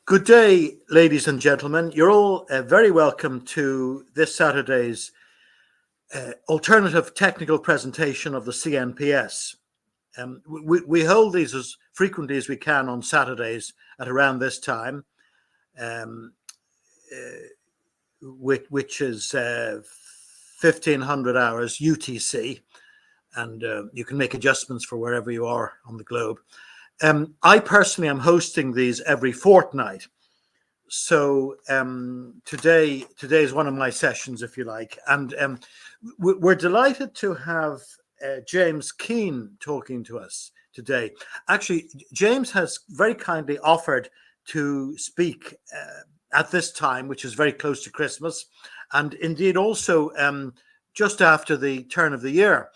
Good day, ladies and gentlemen. You're all very welcome to this Saturday's alternative technical presentation of the CNPS. We hold these as frequently as we can on Saturdays at around this time, which is 1500 hours UTC, and you can make adjustments for wherever you are on the globe. I personally am hosting these every fortnight. So today is one of my sessions, if you like, and we're delighted to have James Keene talking to us today. Actually, James has very kindly offered to speak at this time, which is very close to Christmas, and indeed also just after the turn of the year,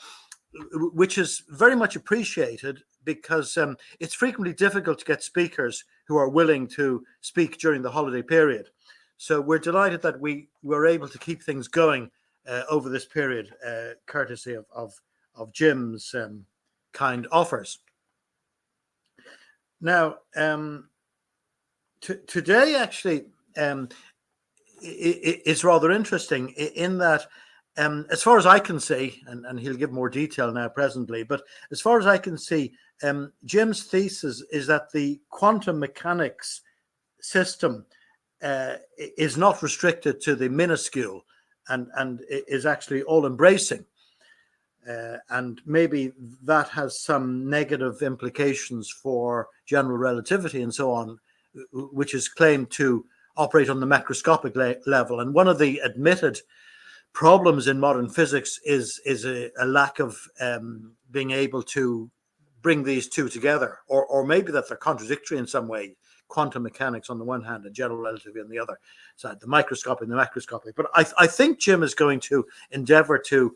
which is very much appreciated because it's frequently difficult to get speakers who are willing to speak during the holiday period. So we're delighted that we were able to keep things going over this period, courtesy of Jim's kind offers. Now, today actually it's rather interesting in that as far as I can see, and he'll give more detail now presently, but as far as I can see, Jim's thesis is that the quantum mechanics system is not restricted to the minuscule and is actually all-embracing. And maybe that has some negative implications for general relativity and so on, which is claimed to operate on the macroscopic level. And one of the admitted problems in modern physics is a lack of being able to bring these two together, or maybe that they're contradictory in some way. Quantum mechanics on the one hand and general relativity on the other side, the microscopic and the macroscopic. But I think Jim is going to endeavor to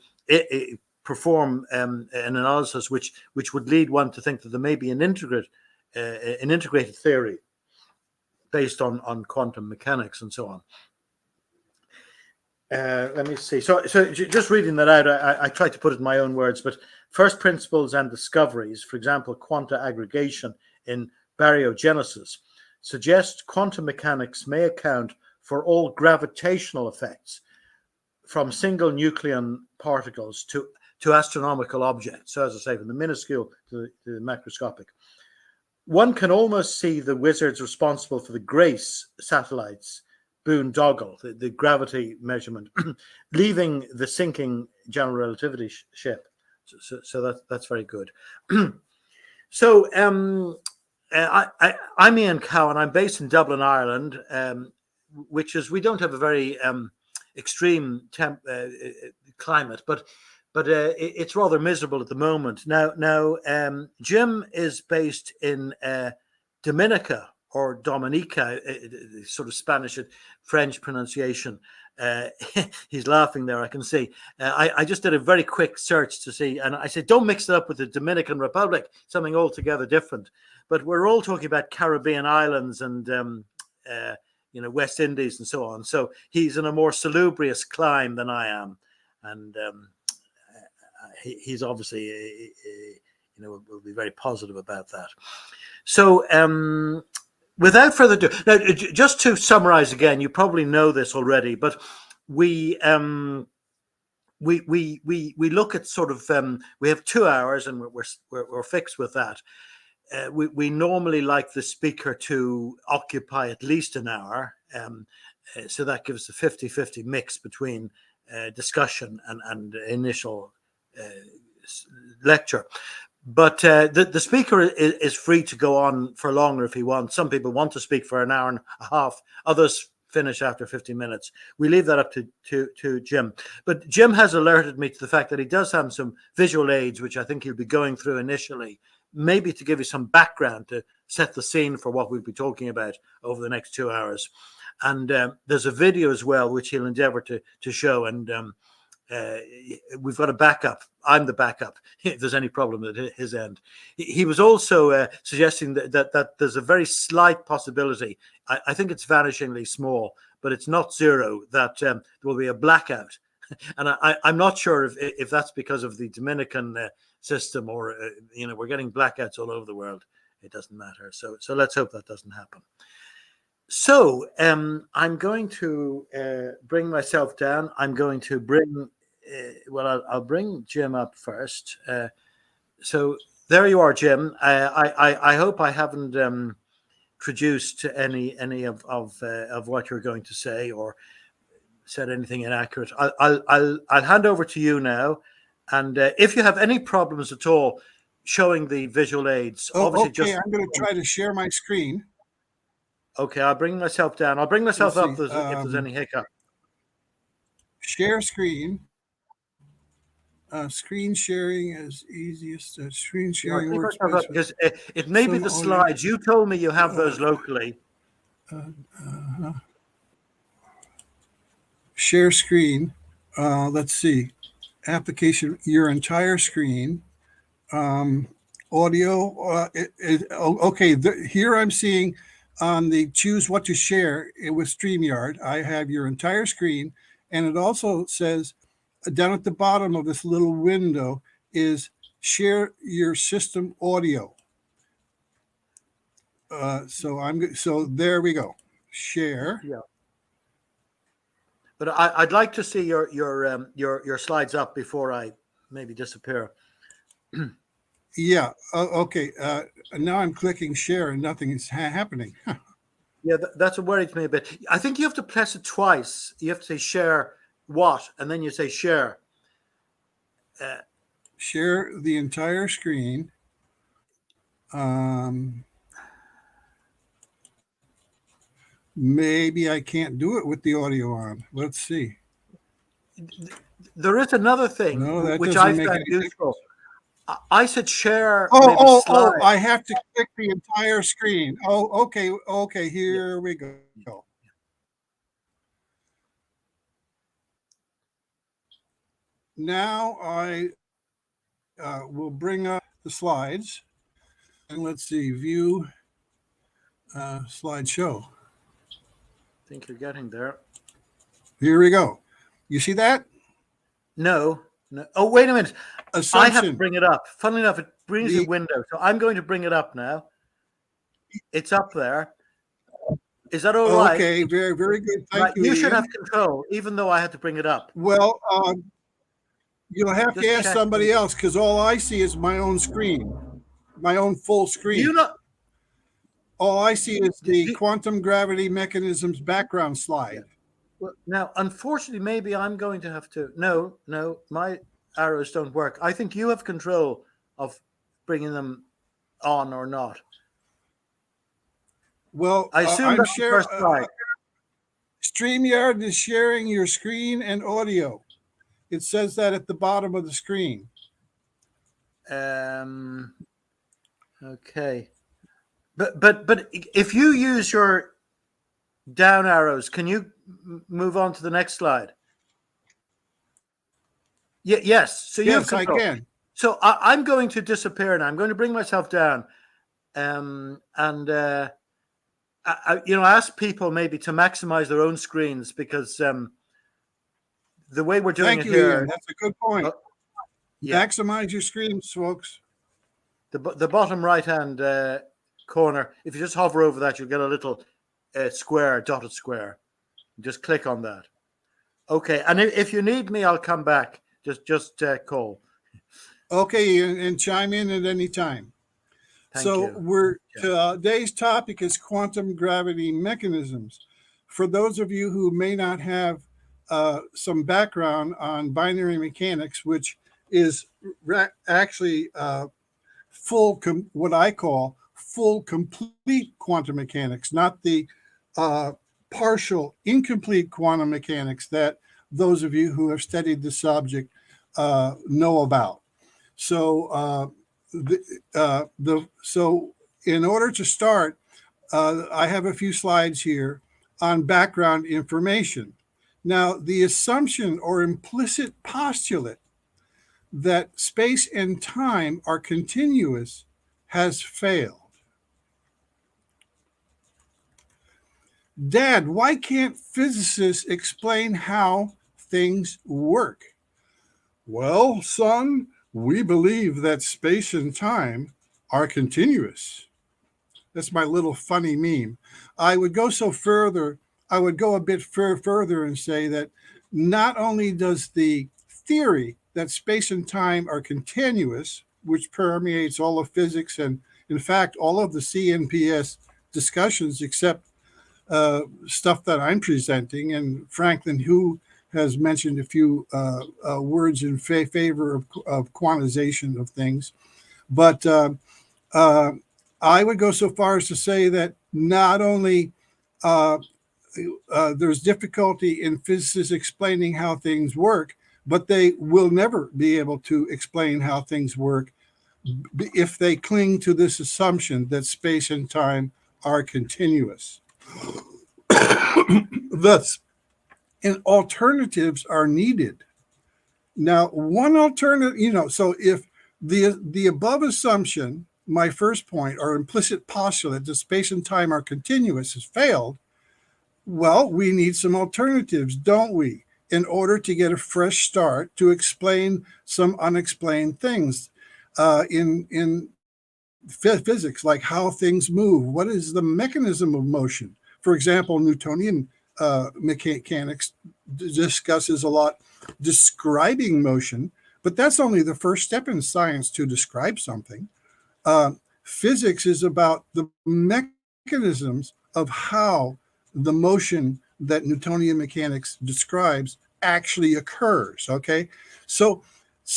perform an analysis which would lead one to think that there may be an integrated theory based on quantum mechanics and so on. Let me see. So just reading that out, I tried to put it in my own words, but first principles and discoveries, for example, quanta aggregation in baryogenesis, suggest quantum mechanics may account for all gravitational effects from single nucleon particles to astronomical objects. So as I say, from the minuscule to the macroscopic. One can almost see the wizards responsible for the GRACE satellites boondoggle, the gravity measurement, leaving the sinking general relativity ship. So that's very good. So I'm Ian Cowan. I'm based in Dublin, Ireland, which is, we don't have a very extreme climate, but it's rather miserable at the moment. Now, Jim is based in Dominica, or Dominica, sort of Spanish and French pronunciation. He's laughing there, I can see. I just did a very quick search to see, and I said, don't mix it up with the Dominican Republic, something altogether different. But we're all talking about Caribbean islands and, West Indies and so on. So he's in a more salubrious clime than I am. And he's obviously, will be very positive about that. So, without further ado, now just to summarize again, you probably know this already, but we look at sort of we have 2 hours, and we're fixed with that. We normally like the speaker to occupy at least an hour, so that gives a 50-50 mix between discussion and initial lecture. But the speaker is free to go on for longer if he wants. Some people want to speak for an hour and a half. Others finish after 50 minutes. We leave that up to Jim. But Jim has alerted me to the fact that he does have some visual aids, which I think he'll be going through initially, maybe to give you some background to set the scene for what we'll be talking about over the next 2 hours. And there's a video as well, which he'll endeavor to show. And we've got a backup. I'm the backup if there's any problem at his end. He was also suggesting that there's a very slight possibility, I think it's vanishingly small, but it's not zero, that there will be a blackout. And I'm not sure if that's because of the Dominican system, or we're getting blackouts all over the world. It doesn't matter. So let's hope that doesn't happen. So I'm going to bring myself down. I'm going to bring, I'll bring Jim up first. So there you are, Jim. I hope I haven't traduced any of what you're going to say or said anything inaccurate. I'll hand over to you now, and if you have any problems at all showing the visual aids, Oh, obviously okay. just I'm going to try to share my screen. okay. I'll bring myself down. I'll bring myself Let's up see. if there's any hiccup. Share screen. Screen sharing is easiest. Screen Yeah, I'll sharing take myself up workspace with because it may be some the audio. slides. You told me you have those locally. Share screen. Let's see. Application, your entire screen. Audio. Okay, here I'm seeing on the choose what to share with StreamYard. I have your entire screen, and it also says down at the bottom of this little window is share your system audio. So there we go. Share. Yeah. But I'd like to see your slides up before I maybe disappear. Yeah. Okay. Now I'm clicking share and nothing is happening. Yeah, that's what worries me a bit. I think you have to press it twice. You have to say share what, and then you say share. Share the entire screen. Maybe I can't do it with the audio on. Let's see. There is another thing No, that which I doesn't make found any useful. difference. I said share Oh, maybe oh, slide. oh, I have to click the entire screen. Oh, okay. Okay, Yeah. here we go. Now I will bring up the slides. And let's see, view slideshow. I think you're getting there. Here we go. You see that? No. Oh, wait a minute. Assumption. I have to bring it up. Funnily enough, it brings the window. So I'm going to bring it up now. It's up there. Is that all right? Okay, very, very good. Thank you, You should Ian. have control, even though I had to bring it up. Well, you'll have Just to ask check. somebody else because all I see is my own screen, my own full screen. Do you not? All I see is the quantum gravity mechanisms background slide. Yeah. Well, now, unfortunately, maybe I'm going to have to. No, my arrows don't work. I think you have control of bringing them on or not. Well, I assume I'm that's the first slide. StreamYard is sharing your screen and audio. It says that at the bottom of the screen. Okay. But if you use your down arrows, can you move on to the next slide? Yes. So you have control. I can. So I'm going to disappear now. I'm going to bring myself down, I ask people maybe to maximize their own screens because the way we're doing Thank it you, here. Ian. That's a good point. Yeah. Maximize your screens, folks. The bottom right-hand corner, if you just hover over that, you'll get a little dotted square. Just click on that. Okay, and if you need me, I'll come back. Just call. Okay, and chime in at any time. Thank you. Today's topic is quantum gravity mechanisms. For those of you who may not have some background on binary mechanics, which is actually what I call full complete quantum mechanics, not the partial incomplete quantum mechanics that those of you who have studied the subject know about. So in order to start, I have a few slides here on background information. Now, the assumption or implicit postulate that space and time are continuous has failed. Dad, why can't physicists explain how things work? Well, son, we believe that space and time are continuous. That's my little funny meme. I would go so further, I would go a bit further and say that not only does the theory that space and time are continuous, which permeates all of physics and, in fact, all of the CNPS discussions, except stuff that I'm presenting, and Franklin, who has mentioned a few words in favor of quantization of things. But I would go so far as to say that not only there's difficulty in physicists explaining how things work, but they will never be able to explain how things work if they cling to this assumption that space and time are continuous. Thus, and alternatives are needed. Now, one alternative, so if the above assumption, my first point, or implicit postulate that space and time are continuous has failed, well, we need some alternatives, don't we, in order to get a fresh start to explain some unexplained things in physics, like how things move. What is the mechanism of motion? For example, Newtonian mechanics discusses a lot describing motion, but that's only the first step in science to describe something. Physics is about the mechanisms of how the motion that Newtonian mechanics describes actually occurs. Okay, so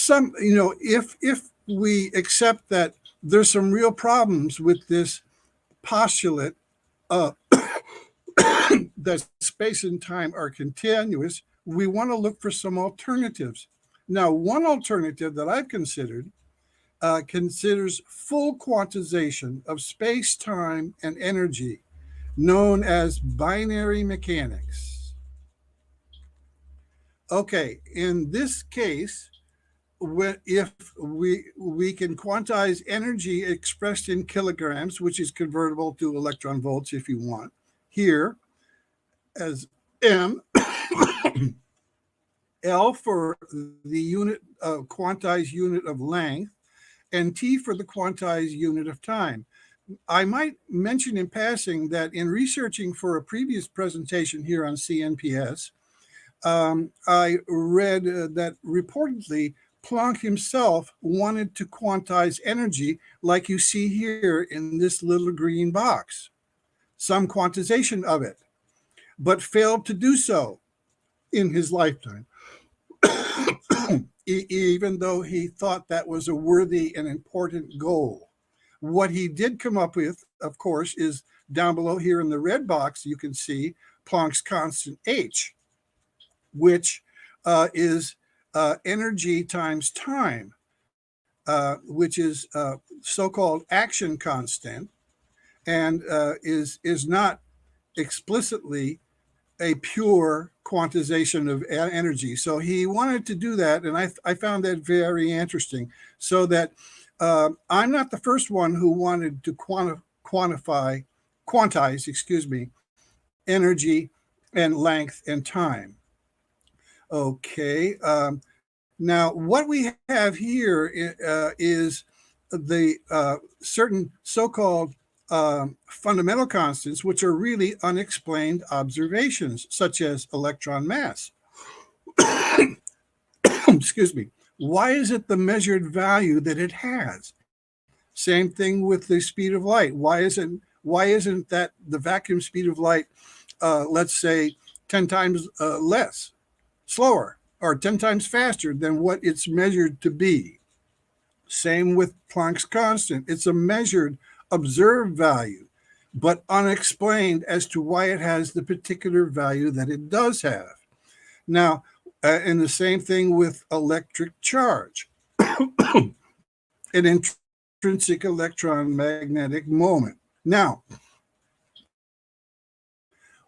if we accept that there's some real problems with this postulate that space and time are continuous, we want to look for some alternatives. Now, one alternative that I've considered considers full quantization of space, time, and energy, known as binary mechanics. Okay, in this case, if we can quantize energy expressed in kilograms, which is convertible to electron volts if you want, here as M, L for the unit quantized unit of length, and T for the quantized unit of time. I might mention in passing that in researching for a previous presentation here on CNPS, I read that reportedly Planck himself wanted to quantize energy like you see here in this little green box, some quantization of it, but failed to do so in his lifetime, even though he thought that was a worthy and important goal. What he did come up with, of course, is down below here in the red box, you can see Planck's constant H, which is energy times time, which is so-called action constant, and is not explicitly a pure quantization of energy. So he wanted to do that, and I found that very interesting. So that I'm not the first one who wanted to quantize, energy and length and time. Okay. Now, what we have here is the certain so-called fundamental constants, which are really unexplained observations, such as electron mass. Excuse me. Why is it the measured value that it has? Same thing with the speed of light. Why isn't that the vacuum speed of light, let's say, 10 times slower, or 10 times faster than what it's measured to be? Same with Planck's constant. It's a measured, observed value, but unexplained as to why it has the particular value that it does have. Now, and the same thing with electric charge, an intrinsic electron magnetic moment. Now,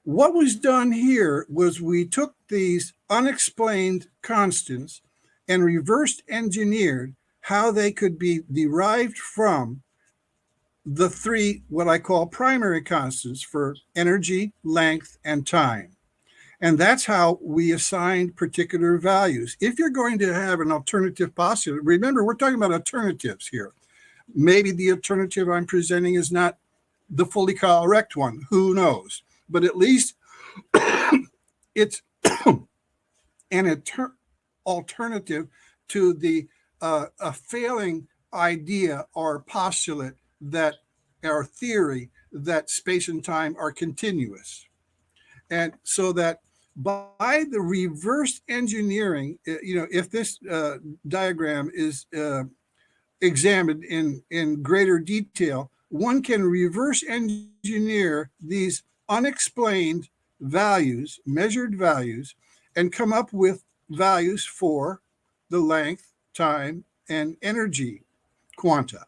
what was done here was we took these unexplained constants and reverse engineered how they could be derived from the three, what I call primary constants for energy, length, and time. And that's how we assigned particular values. If you're going to have an alternative postulate, remember, we're talking about alternatives here. Maybe the alternative I'm presenting is not the fully correct one. Who knows? But at least it's an alternative to the a failing idea or postulate that our theory that space and time are continuous. And so that by the reverse engineering, if this diagram is examined in greater detail, one can reverse engineer these unexplained values, measured values, and come up with values for the length, time, and energy quanta.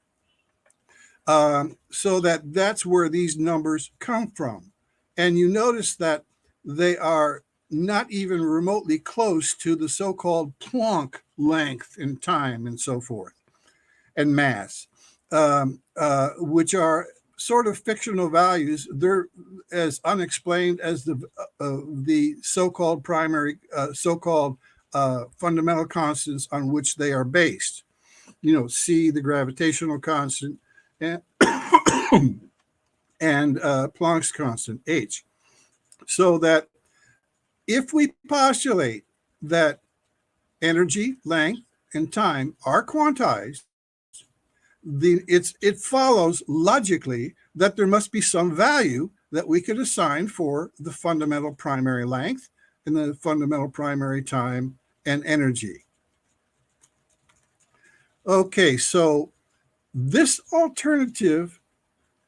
So that's where these numbers come from. And you notice that they are not even remotely close to the so-called Planck length in time and so forth, and mass, which are sort of fictional values. They're as unexplained as the so-called primary, so-called fundamental constants on which they are based. C, the gravitational constant, and, and Planck's constant, H. So that if we postulate that energy, length, and time are quantized, it follows logically that there must be some value that we could assign for the fundamental primary length and the fundamental primary time and energy. Okay, so this alternative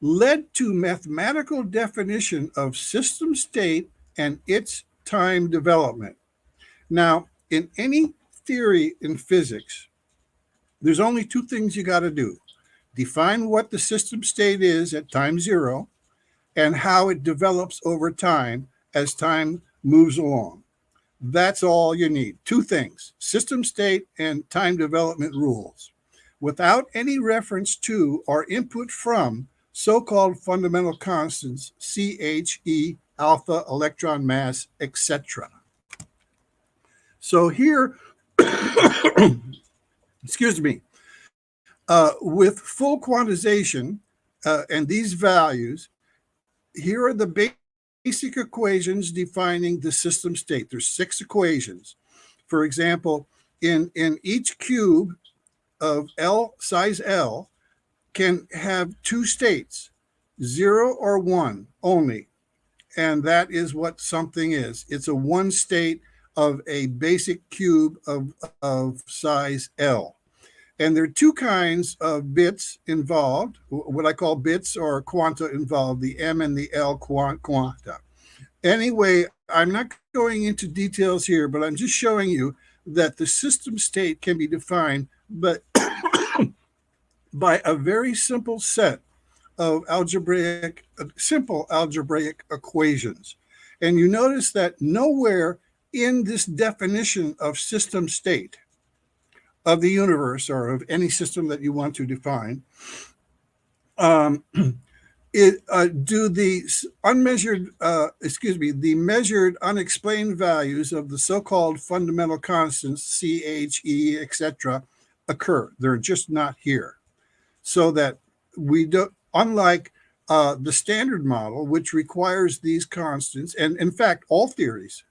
led to mathematical definition of system state and its time development. Now, in any theory in physics, there's only two things you got to do. Define what the system state is at time zero and how it develops over time as time moves along. That's all you need. Two things: system state and time development rules, without any reference to or input from so-called fundamental constants, C, H, E, alpha, electron mass, etc. So here, excuse me, with full quantization and these values, here are the basic equations defining the system state. There's 6 equations. For example, in each cube of L, size L, can have 2 states, 0 or 1 only. And that is what something is. It's a 1 state of a basic cube of size L. And there are 2 kinds of bits involved, what I call bits or quanta involved, the M and the L quanta. Anyway, I'm not going into details here, but I'm just showing you that the system state can be defined but by a very simple set of simple algebraic equations. And you notice that nowhere in this definition of system state of the universe or of any system that you want to define, do the the measured unexplained values of the so-called fundamental constants, C, H, E, etc., occur. They're just not here. So that we don't, unlike the standard model, which requires these constants, and in fact, all theories,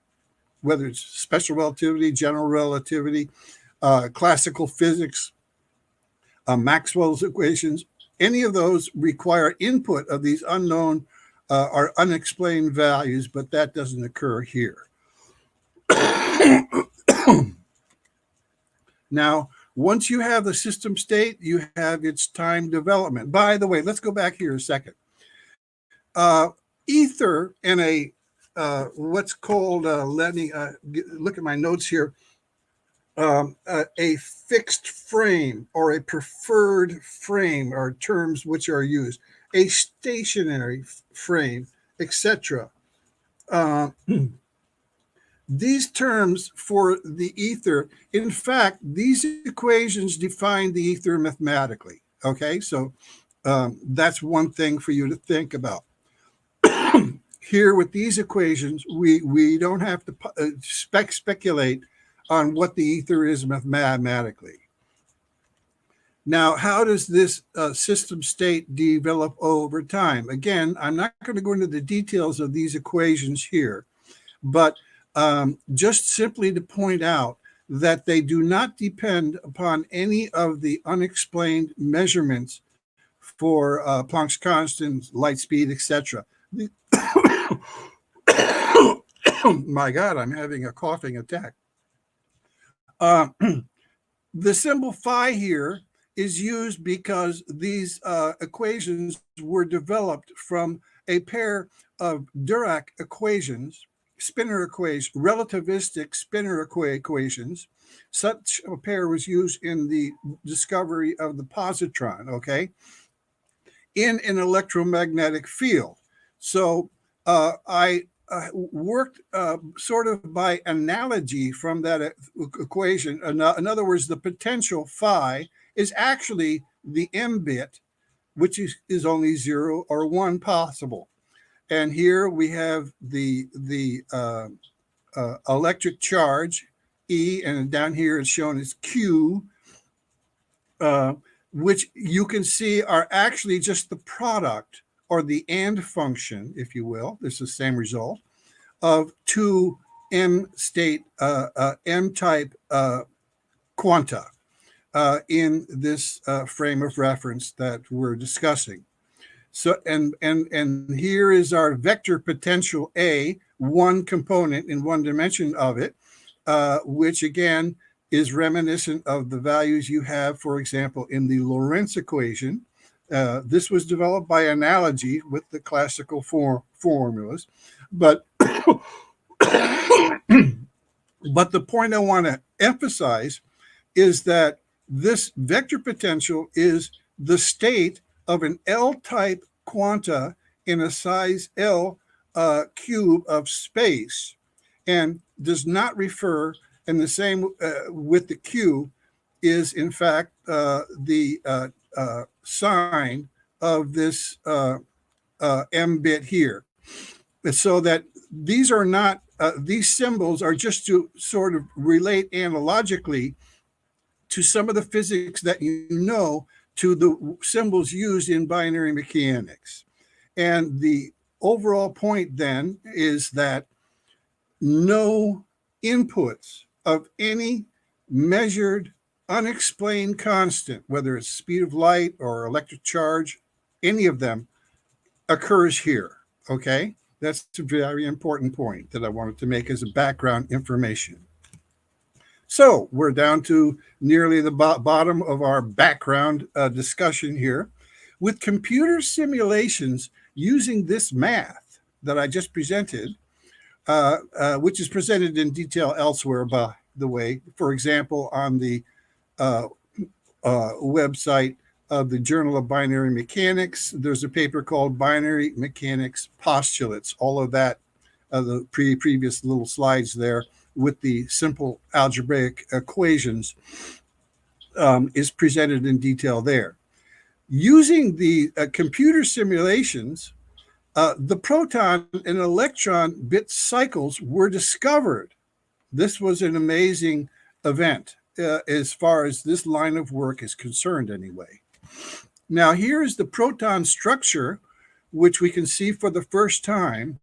whether it's special relativity, general relativity, classical physics, Maxwell's equations, any of those require input of these unknown or unexplained values, but that doesn't occur here. Now, once you have the system state, you have its time development. By the way, let's go back here a second. Ether in a what's called, let me look at my notes here, a fixed frame or a preferred frame are terms which are used, a stationary frame, etc. These terms for the ether, in fact, these equations define the ether mathematically. Okay, so that's one thing for you to think about. Here with these equations, we don't have to speculate on what the ether is mathematically. Now, how does this system state develop over time? Again, I'm not going to go into the details of these equations here, but just simply to point out that they do not depend upon any of the unexplained measurements for Planck's constant, light speed, etc. My God, I'm having a coughing attack. The symbol phi here is used because these equations were developed from a pair of Dirac equations, relativistic spinor equations. Such a pair was used in the discovery of the positron, okay, in an electromagnetic field. So I worked sort of by analogy from that equation. In other words, the potential phi is actually the m bit, which is only 0 or 1 possible. And here we have the electric charge, E, and down here is shown as Q, which you can see are actually just the product or the and function, if you will. This is the same result of two M-type quanta in this frame of reference that we're discussing. So, and here is our vector potential A, one component in one dimension of it, which again is reminiscent of the values you have, for example, in the Lorentz equation. This was developed by analogy with the classical formulas, but but the point I want to emphasize is that this vector potential is the state of an L-type quanta in a size L cube of space, and does not refer, and the same with the Q, is in fact the sign of this M bit here. So that these are not, these symbols are just to sort of relate analogically to some of the physics that you know to the symbols used in binary mechanics. And the overall point then is that no inputs of any measured unexplained constant, whether it's speed of light or electric charge, any of them occurs here, okay? That's a very important point that I wanted to make as a background information. So we're down to nearly the bottom of our background discussion here. With computer simulations using this math that I just presented, which is presented in detail elsewhere, by the way, for example, on the website of the Journal of Binary Mechanics, there's a paper called Binary Mechanics Postulates. All of that, the previous little slides there with the simple algebraic equations is presented in detail there. Using the computer simulations, the proton and electron bit cycles were discovered. This was an amazing event as far as this line of work is concerned anyway. Now here is the proton structure, which we can see for the first time,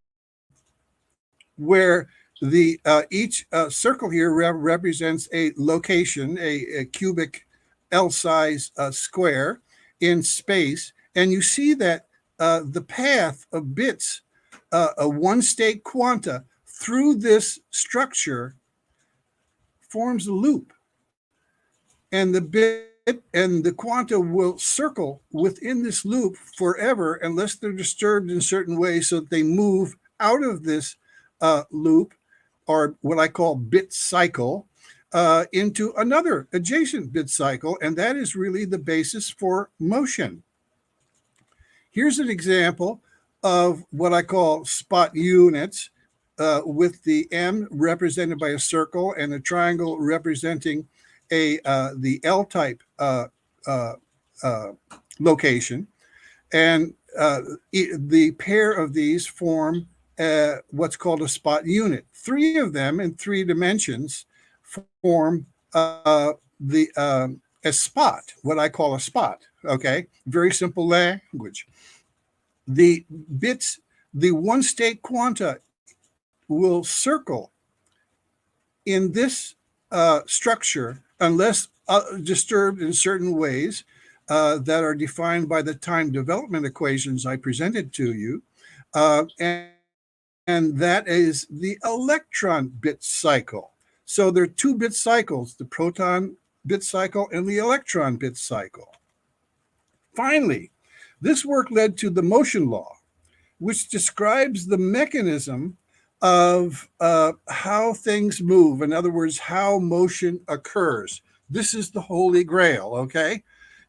where the each circle here represents a location, a cubic L-size square in space. And you see that the path of bits, a one-state quanta through this structure forms a loop. And the bit and the quanta will circle within this loop forever unless they're disturbed in certain ways so that they move out of this loop, or what I call bit cycle, into another adjacent bit cycle. And that is really the basis for motion. Here's an example of what I call spot units, with the M represented by a circle and a triangle representing the L-type location. And the pair of these form what's called a spot unit. Three of them in 3 dimensions form the a spot, what I call a spot. Okay, very simple language. The bits, the one state quanta will circle in this structure unless disturbed in certain ways that are defined by the time development equations I presented to you. And that is the electron bit cycle. So there are two bit cycles, the proton bit cycle and the electron bit cycle. Finally, this work led to the motion law, which describes the mechanism of how things move. In other words, how motion occurs. This is the holy grail, okay?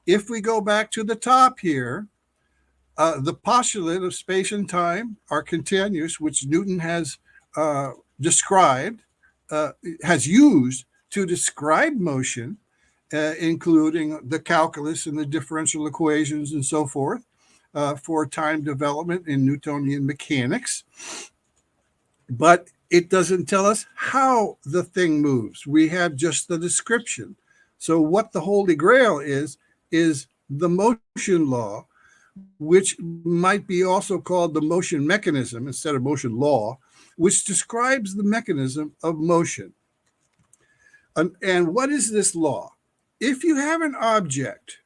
If we go back to the top here, the postulate of space and time are continuous, which Newton has described, has used to describe motion, including the calculus and the differential equations and so forth, for time development in Newtonian mechanics. But it doesn't tell us how the thing moves. We have just the description. So what the Holy Grail is the motion law, which might be also called the motion mechanism instead of motion law, which describes the mechanism of motion. And what is this law? If you have an object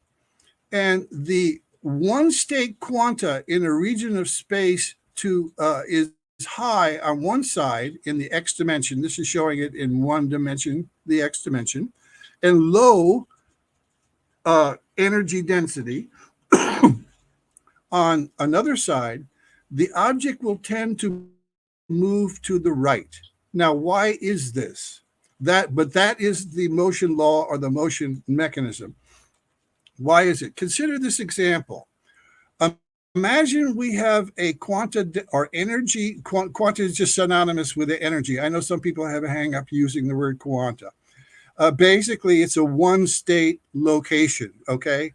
and the one state quanta in a region of space is high on one side in the x dimension, this is showing it in one dimension, the x dimension, and low energy density on another side, the object will tend to move to the right. Now, why is this? But that is the motion law or the motion mechanism. Why is it? Consider this example. Imagine we have a quanta or energy. Quanta is just synonymous with the energy. I know some people have a hang up using the word quanta. Basically, it's a one state location, okay,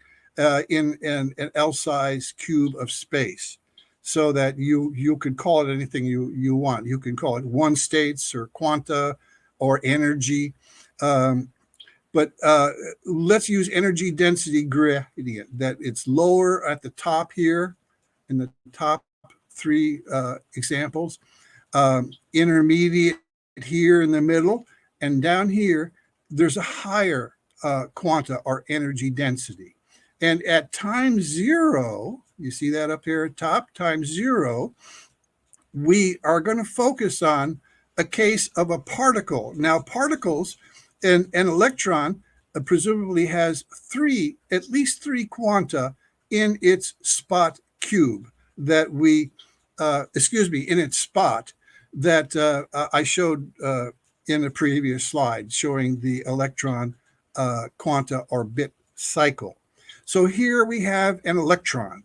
in an L size cube of space, so that you could call it anything you want. You can call it one states or quanta or energy. But let's use energy density gradient, that it's lower at the top here in the top three examples, intermediate here in the middle, and down here, there's a higher quanta or energy density. And at time zero, you see that up here at top, time zero, we are going to focus on a case of a particle. Now, particles, an electron presumably has at least three quanta in its spot cube that in its spot that I showed in a previous slide showing the electron quanta or bit cycle. So here we have an electron.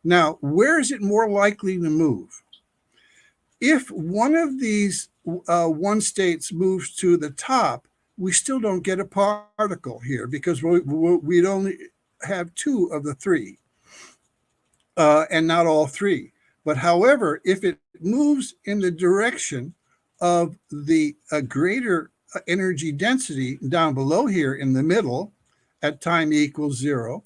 Now, where is it more likely to move? If one of these one states moves to the top, we still don't get a particle here because we'd only have two of the three and not all three. But however, if it moves in the direction of the greater energy density down below here in the middle at time equals zero,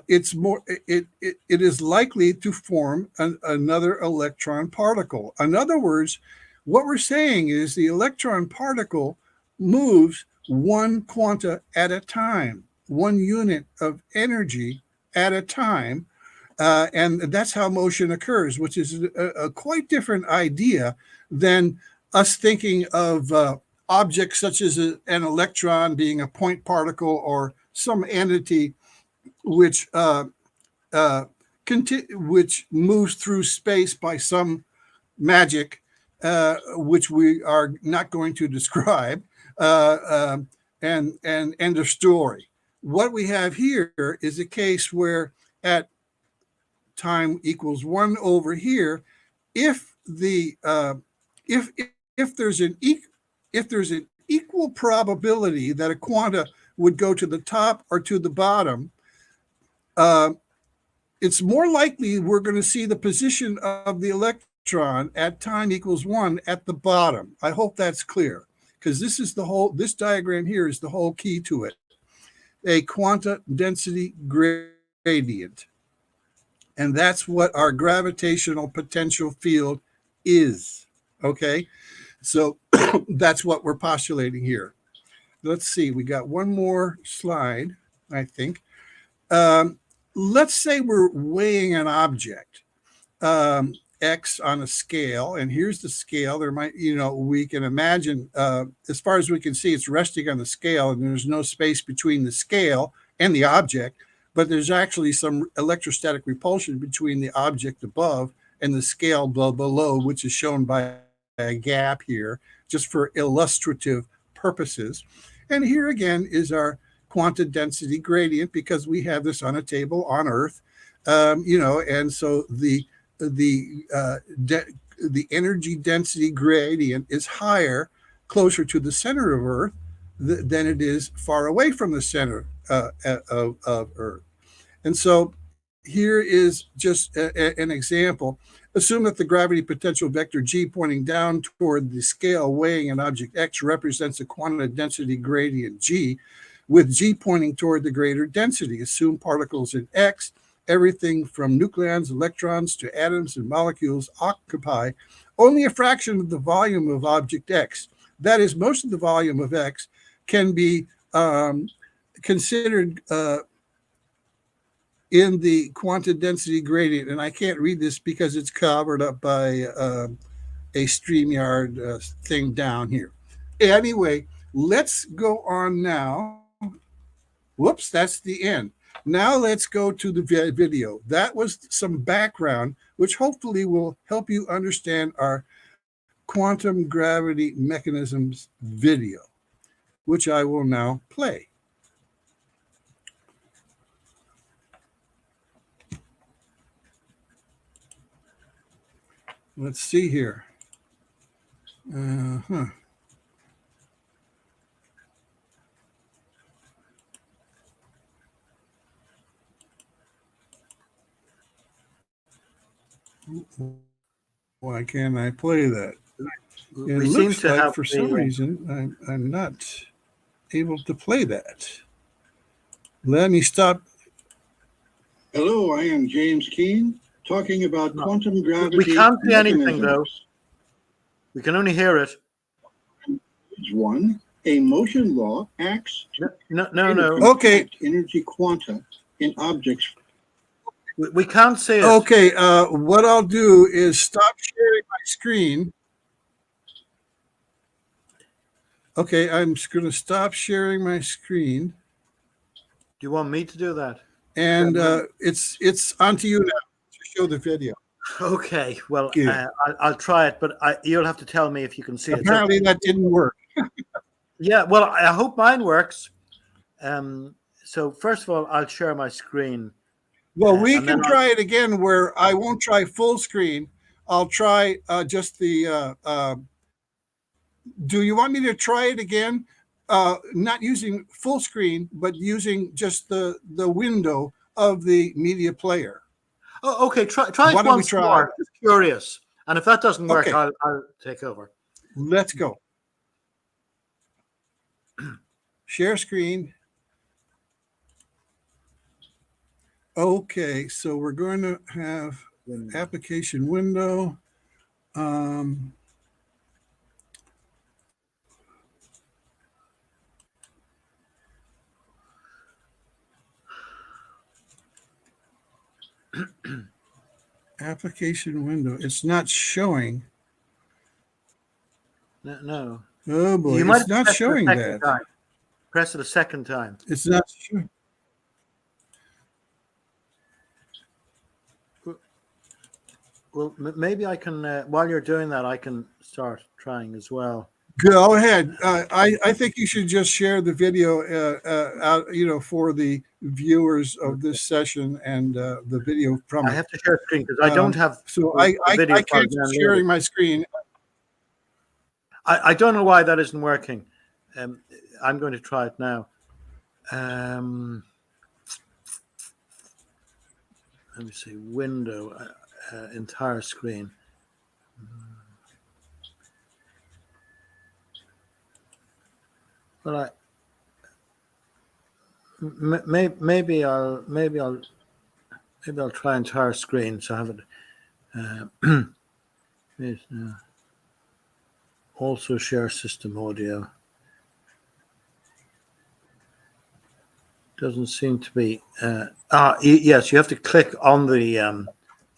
it is likely to form another electron particle. In other words, what we're saying is the electron particle moves one quanta at a time, one unit of energy at a time. And that's how motion occurs, which is a quite different idea than us thinking of objects such as an electron being a point particle or some entity which moves through space by some magic, which we are not going to describe, and end of story. What we have here is a case where at time equals one over here, if there's an equal probability that a quanta would go to the top or to the bottom, it's more likely we're going to see the position of the electron at time equals one at the bottom. I hope that's clear, because this diagram here is the whole key to it. a quanta density gradient. And that's what our gravitational potential field is. Okay, so that's what we're postulating here. Let's see, we got one more slide, I think. Let's say we're weighing an object, X on a scale, and here's the scale. There might, we can imagine, as far as we can see, it's resting on the scale, and there's no space between the scale and the object, but there's actually some electrostatic repulsion between the object above and the scale below, which is shown by a gap here, just for illustrative purposes. And here again is our quanta density gradient, because we have this on a table on Earth, and so the energy density gradient is higher closer to the center of Earth than it is far away from the center of Earth. And so here is just an example. Assume that the gravity potential vector G pointing down toward the scale weighing an object X represents a quanta density gradient G, with G pointing toward the greater density. Assume particles in X, everything from nucleons, electrons to atoms and molecules, occupy only a fraction of the volume of object X. That is, most of the volume of X can be considered in the quanta density gradient. And I can't read this because it's covered up by a StreamYard thing down here. Anyway, let's go on now. Whoops, that's the end. Now let's go to the video. That was some background, which hopefully will help you understand our quantum gravity mechanisms video, which I will now play. Let's see here. Why can't I play that? It looks like for some reason I'm not able to play that. Let me stop. Hello, I am James Keene, talking about quantum gravity. We can't see anything, though. We can only hear it. Page 1, a motion law acts to no. Okay. Energy quanta in objects. We can't see it. Okay, what I'll do is stop sharing my screen. Okay, I'm just going to stop sharing my screen. Do you want me to do that? And it's on to you now to show the video. Okay, well, I'll try it, but you'll have to tell me if you can see it. Apparently that didn't work. Yeah, well, I hope mine works. So first of all, I'll share my screen. Well, we can try it again where I won't try full screen. I'll try just the, do you want me to try it again? Not using full screen, but using just the window of the media player. Oh, okay. Try it once more. Just curious. And if that doesn't work, okay, I'll take over. Let's go. Share screen. Okay, so we're going to have an application window. Application window. It's not showing. No. Oh boy, it's not showing that. Press it a second time. It's not showing. Well, maybe I can, while you're doing that, I can start trying as well. Go ahead. I think you should just share the video, out, for the viewers of this session and the video from. I have to share screen because I don't have. So I can't sharing my screen. I don't know why that isn't working. I'm going to try it now. Let me see. Window, entire screen. Well, maybe I'll try entire screen so I have it. Also share system audio. Doesn't seem to be. Yes, you have to click on the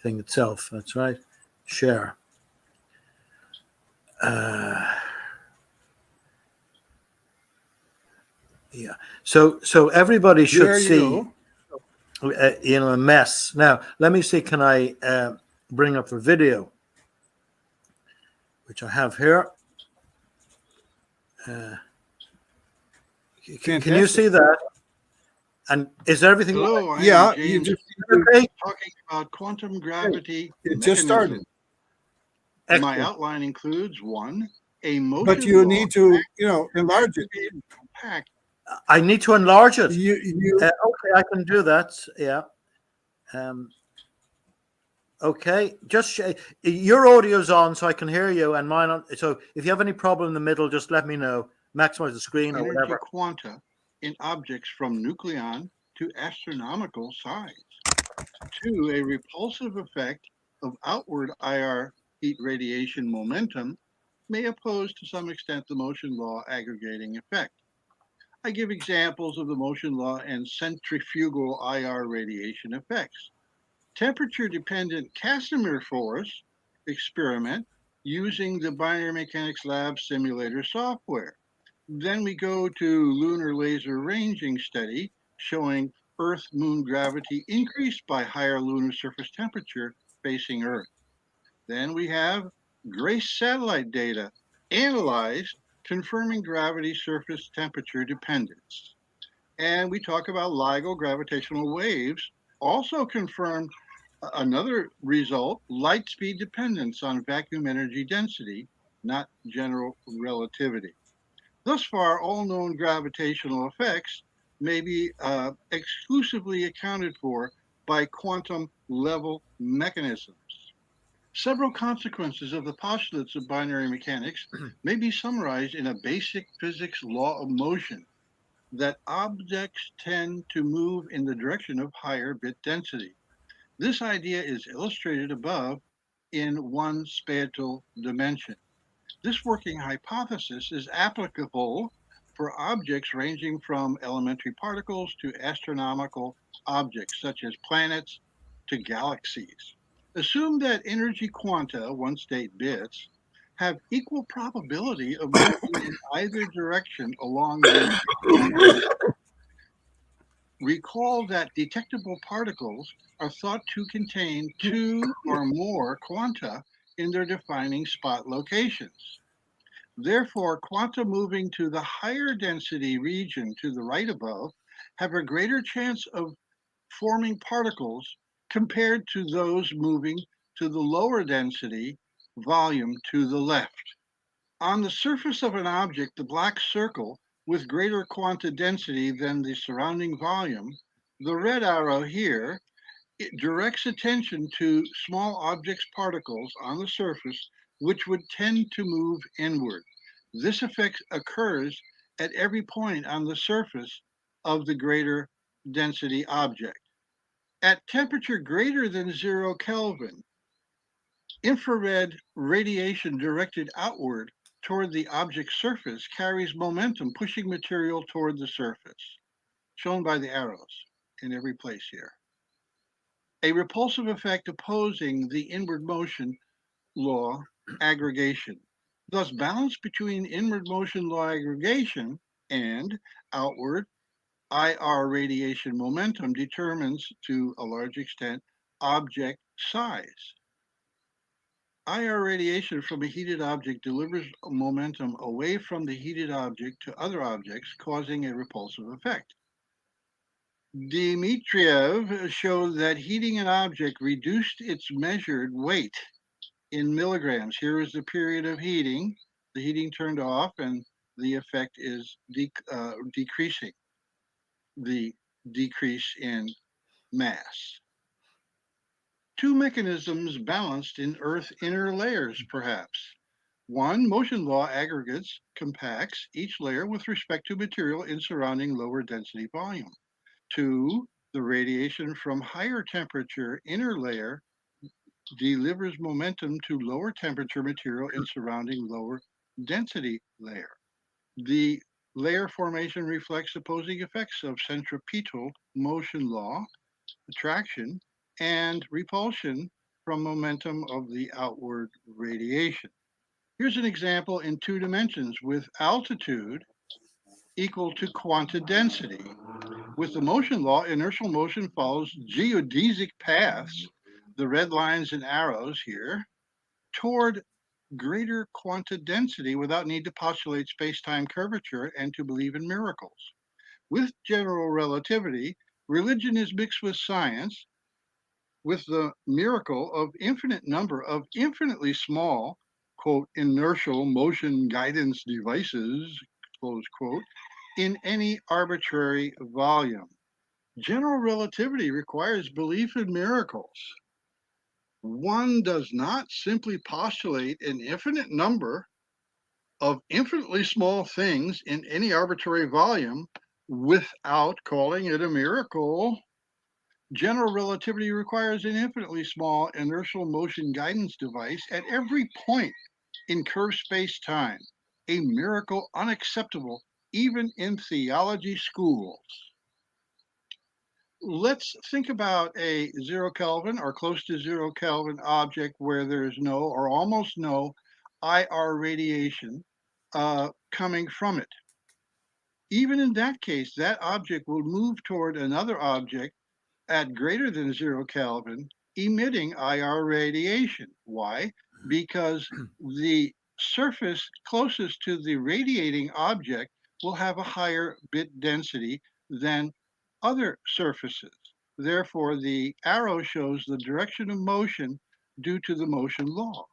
thing itself. That's right. Share. Yeah. So everybody should There you see. go. A mess. Now let me see. Can I bring up the video, which I have here? Can you see that? And is everything? Hello, I Yeah, am you James just Okay. talking about quantum gravity it just started. mechanism. My Excellent. outline includes one, a motion But you law need to, enlarge it. compact. I need to enlarge it. You Okay, I can do that. Yeah. Okay, just your audio's on, so I can hear you, and mine on. So if you have any problem in the middle, just let me know. Maximize the screen or Energy whatever. quanta in objects from nucleon to astronomical size. Two, a repulsive effect of outward IR heat radiation momentum may oppose to some extent the motion law aggregating effect. I give examples of the motion law and centrifugal IR radiation effects. Temperature-dependent Casimir force experiment using the binary mechanics lab simulator software. Then we go to lunar laser ranging study showing Earth-Moon gravity increased by higher lunar surface temperature facing Earth. Then we have GRACE satellite data analyzed confirming gravity surface temperature dependence. And we talk about LIGO gravitational waves, also confirmed another result, light speed dependence on vacuum energy density, not general relativity. Thus far, all known gravitational effects may be exclusively accounted for by quantum level mechanisms. Several consequences of the postulates of binary mechanics may be summarized in a basic physics law of motion that objects tend to move in the direction of higher bit density. This idea is illustrated above in one spatial dimension. This working hypothesis is applicable for objects ranging from elementary particles to astronomical objects such as planets to galaxies. Assume that energy quanta, one state bits, have equal probability of moving in either direction along the Recall that detectable particles are thought to contain two or more quanta in their defining spot locations. Therefore, quanta moving to the higher density region to the right above have a greater chance of forming particles compared to those moving to the lower density volume to the left. On the surface of an object, the black circle with greater quanta density than the surrounding volume, the red arrow here, it directs attention to small objects particles on the surface which would tend to move inward. This effect occurs at every point on the surface of the greater density object. At temperature greater than 0 Kelvin, infrared radiation directed outward toward the object's surface carries momentum, pushing material toward the surface, shown by the arrows in every place here. A repulsive effect opposing the inward motion law aggregation. Thus, balance between inward motion law aggregation and outward IR radiation momentum determines, to a large extent, object size. IR radiation from a heated object delivers momentum away from the heated object to other objects, causing a repulsive effect. Dmitriev showed that heating an object reduced its measured weight in milligrams. Here is the period of heating. The heating turned off and the effect is decreasing, the decrease in mass. Two mechanisms balanced in Earth inner layers, perhaps. One, motion law aggregates compacts each layer with respect to material in surrounding lower density volume. 2, the radiation from higher temperature inner layer delivers momentum to lower temperature material in surrounding lower density layer. The layer formation reflects opposing effects of centripetal motion law, attraction, and repulsion from momentum of the outward radiation. Here's an example in 2 dimensions with altitude equal to quanta density. With the motion law, inertial motion follows geodesic paths, the red lines and arrows here, toward greater quanta density without need to postulate space-time curvature and to believe in miracles. With general relativity, religion is mixed with science, with the miracle of infinite number of infinitely small, quote, inertial motion guidance devices, close quote, in any arbitrary volume. General relativity requires belief in miracles. One does not simply postulate an infinite number of infinitely small things in any arbitrary volume without calling it a miracle. General relativity requires an infinitely small inertial motion guidance device at every point in curved space-time, a miracle unacceptable even in theology schools. Let's think about a 0 Kelvin or close to 0 Kelvin object where there's no or almost no IR radiation coming from it. Even in that case, that object will move toward another object at greater than 0 Kelvin, emitting IR radiation. Why? Because the surface closest to the radiating object will have a higher bit density than other surfaces. Therefore, the arrow shows the direction of motion due to the motion law.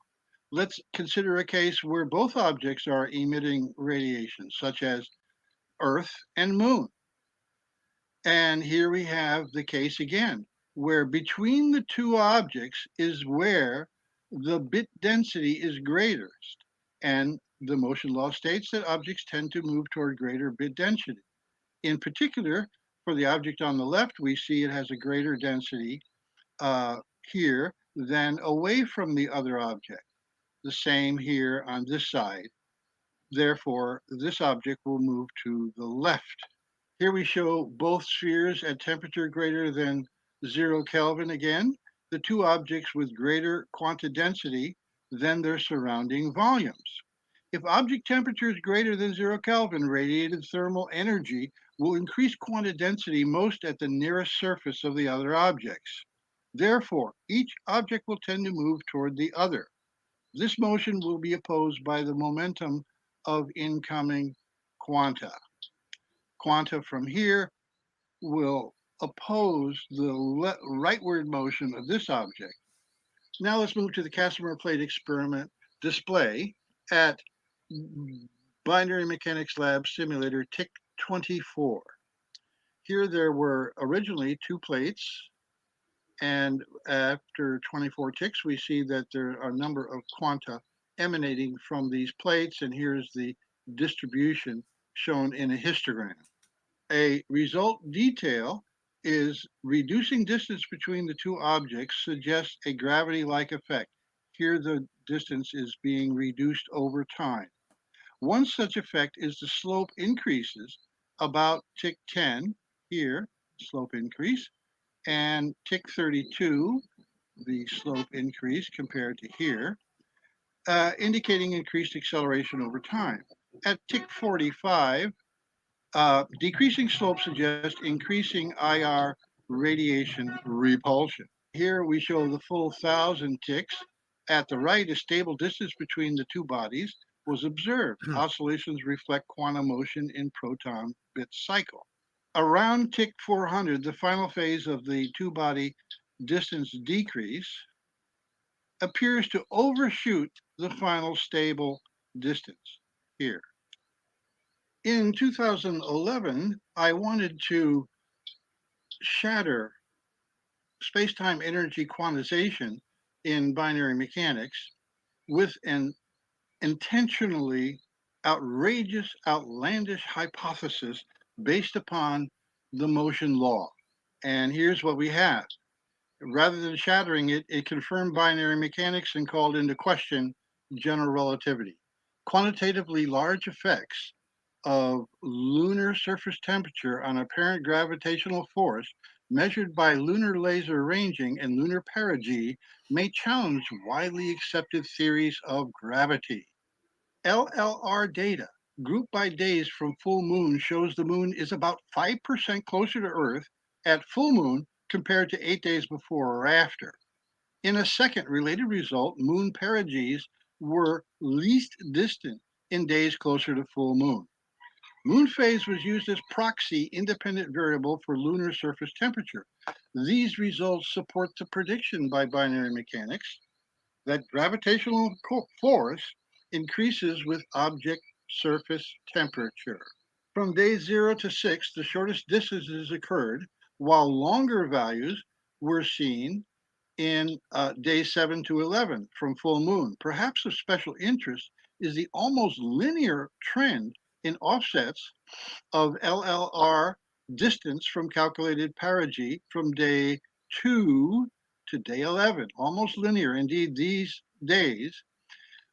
Let's consider a case where both objects are emitting radiation, such as Earth and Moon. And here we have the case again, where between the 2 objects is where the bit density is greatest. And the motion law states that objects tend to move toward greater bit density. In particular, for the object on the left, we see it has a greater density here than away from the other object. The same here on this side. Therefore, this object will move to the left. Here we show both spheres at temperature greater than 0 Kelvin again, the 2 objects with greater quanta density than their surrounding volumes. If object temperature is greater than 0 Kelvin, radiated thermal energy will increase quanta density most at the nearest surface of the other objects. Therefore, each object will tend to move toward the other. This motion will be opposed by the momentum of incoming quanta. Quanta from here will oppose the rightward motion of this object. Now let's move to the Casimir plate experiment display at Binary Mechanics Lab Simulator TIC 24. Here there were originally 2 plates, and after 24 ticks, we see that there are a number of quanta emanating from these plates, and here's the distribution shown in a histogram. A result detail is reducing distance between the 2 objects suggests a gravity-like effect. Here the distance is being reduced over time. One such effect is the slope increases about tick 10 here, slope increase, and tick 32, the slope increase compared to here, indicating increased acceleration over time. At tick 45, decreasing slope suggests increasing IR radiation repulsion. Here we show the full 1,000 ticks. At the right, a stable distance between the 2 bodies was observed. Oscillations reflect quantum motion in proton bit cycle. Around tick 400, the final phase of the 2-body distance decrease appears to overshoot the final stable distance here. In 2011, I wanted to shatter space-time energy quantization in binary mechanics with an intentionally outrageous, outlandish hypothesis based upon the motion law. And here's what we have. Rather than shattering it, it confirmed binary mechanics and called into question general relativity. Quantitatively large effects of lunar surface temperature on apparent gravitational force measured by lunar laser ranging and lunar perigee may challenge widely accepted theories of gravity. LLR data, grouped by days from full moon, shows the moon is about 5% closer to Earth at full moon compared to 8 days before or after. In a second related result, moon perigees were least distant in days closer to full moon. Moon phase was used as proxy independent variable for lunar surface temperature. These results support the prediction by binary mechanics that gravitational force increases with object surface temperature. From day 0 to 6, the shortest distances occurred, while longer values were seen in day 7 to 11 from full moon. Perhaps of special interest is the almost linear trend in offsets of LLR distance from calculated perigee from day 2 to day 11, almost linear. Indeed, these days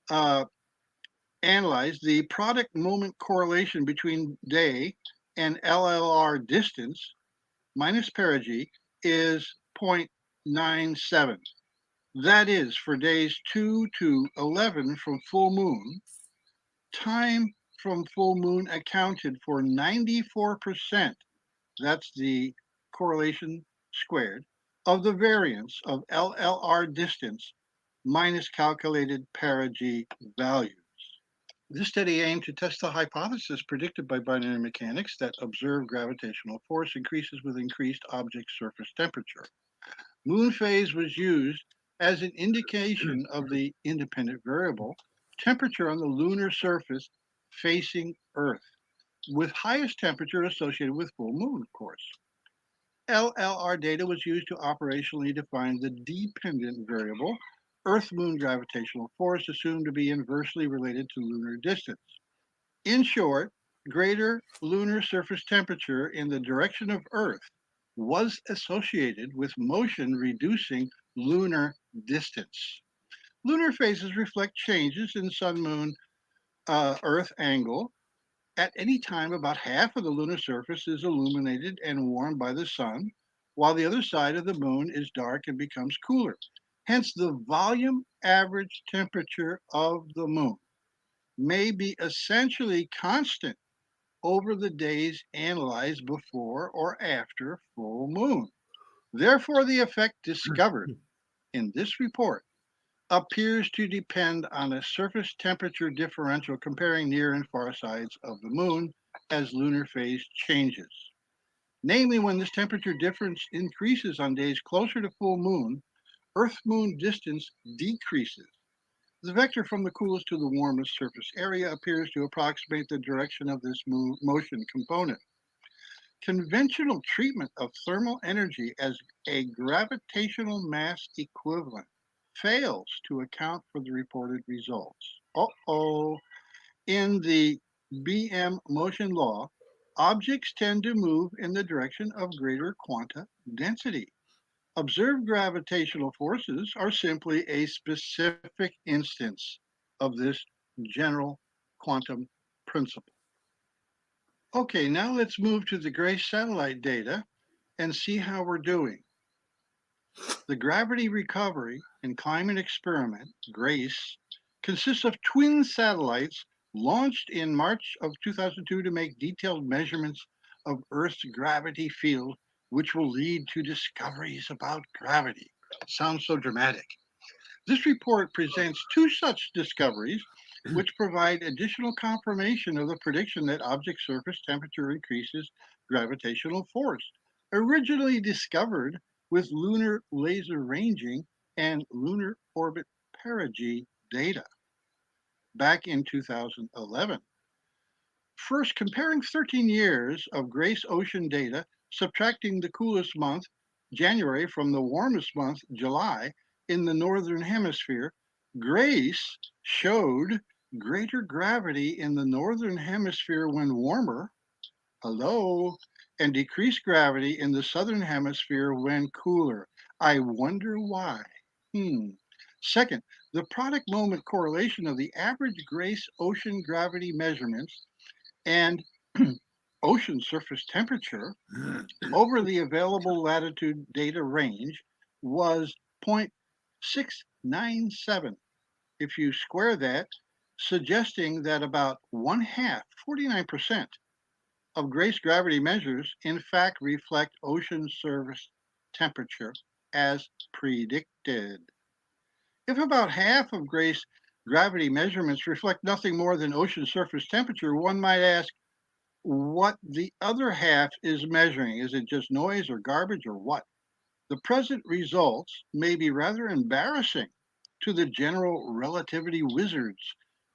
uh, analyze the product moment correlation between day and LLR distance minus perigee is 0.97. That is, for days 2 to 11 from full moon, time from full moon accounted for 94%. That's the correlation squared of the variance of LLR distance minus calculated perigee values. This study aimed to test the hypothesis predicted by binary mechanics that observed gravitational force increases with increased object surface temperature. Moon phase was used as an indication of the independent variable temperature on the lunar surface facing Earth, with highest temperature associated with full moon, of course. LLR data was used to operationally define the dependent variable, Earth-Moon gravitational force, assumed to be inversely related to lunar distance. In short, greater lunar surface temperature in the direction of Earth was associated with motion reducing lunar distance. Lunar phases reflect changes in sun-moon Earth angle. At any time, about half of the lunar surface is illuminated and warmed by the sun, while the other side of the moon is dark and becomes cooler. Hence, the volume average temperature of the moon may be essentially constant over the days analyzed before or after full moon. Therefore, the effect discovered in this report appears to depend on a surface temperature differential comparing near and far sides of the moon as lunar phase changes. Namely, when this temperature difference increases on days closer to full moon, Earth-Moon distance decreases. The vector from the coolest to the warmest surface area appears to approximate the direction of this motion component. Conventional treatment of thermal energy as a gravitational mass equivalent fails to account for the reported results. In the BM motion law, objects tend to move in the direction of greater quanta density. Observed gravitational forces are simply a specific instance of this general quantum principle. Okay, now let's move to the GRACE satellite data and see how we're doing. The Gravity Recovery and Climate Experiment, GRACE, consists of twin satellites launched in March of 2002 to make detailed measurements of Earth's gravity field, which will lead to discoveries about gravity. Sounds so dramatic. This report presents two such discoveries, which provide additional confirmation of the prediction that object surface temperature increases gravitational force, originally discovered with lunar laser ranging and lunar orbit perigee data back in 2011. First, comparing 13 years of GRACE ocean data, subtracting the coolest month, January, from the warmest month, July, in the Northern Hemisphere, GRACE showed greater gravity in the Northern Hemisphere when warmer, hello, and decreased gravity in the southern hemisphere when cooler. I wonder why. Second, the product moment correlation of the average Grace ocean gravity measurements and ocean surface temperature over the available latitude data range was 0.697. If you square that, suggesting that about one half, 49%, of Grace gravity measures in fact reflect ocean surface temperature as predicted. If about half of Grace gravity measurements reflect nothing more than ocean surface temperature, one might ask what the other half is measuring. Is it just noise or garbage or what? The present results may be rather embarrassing to the general relativity wizards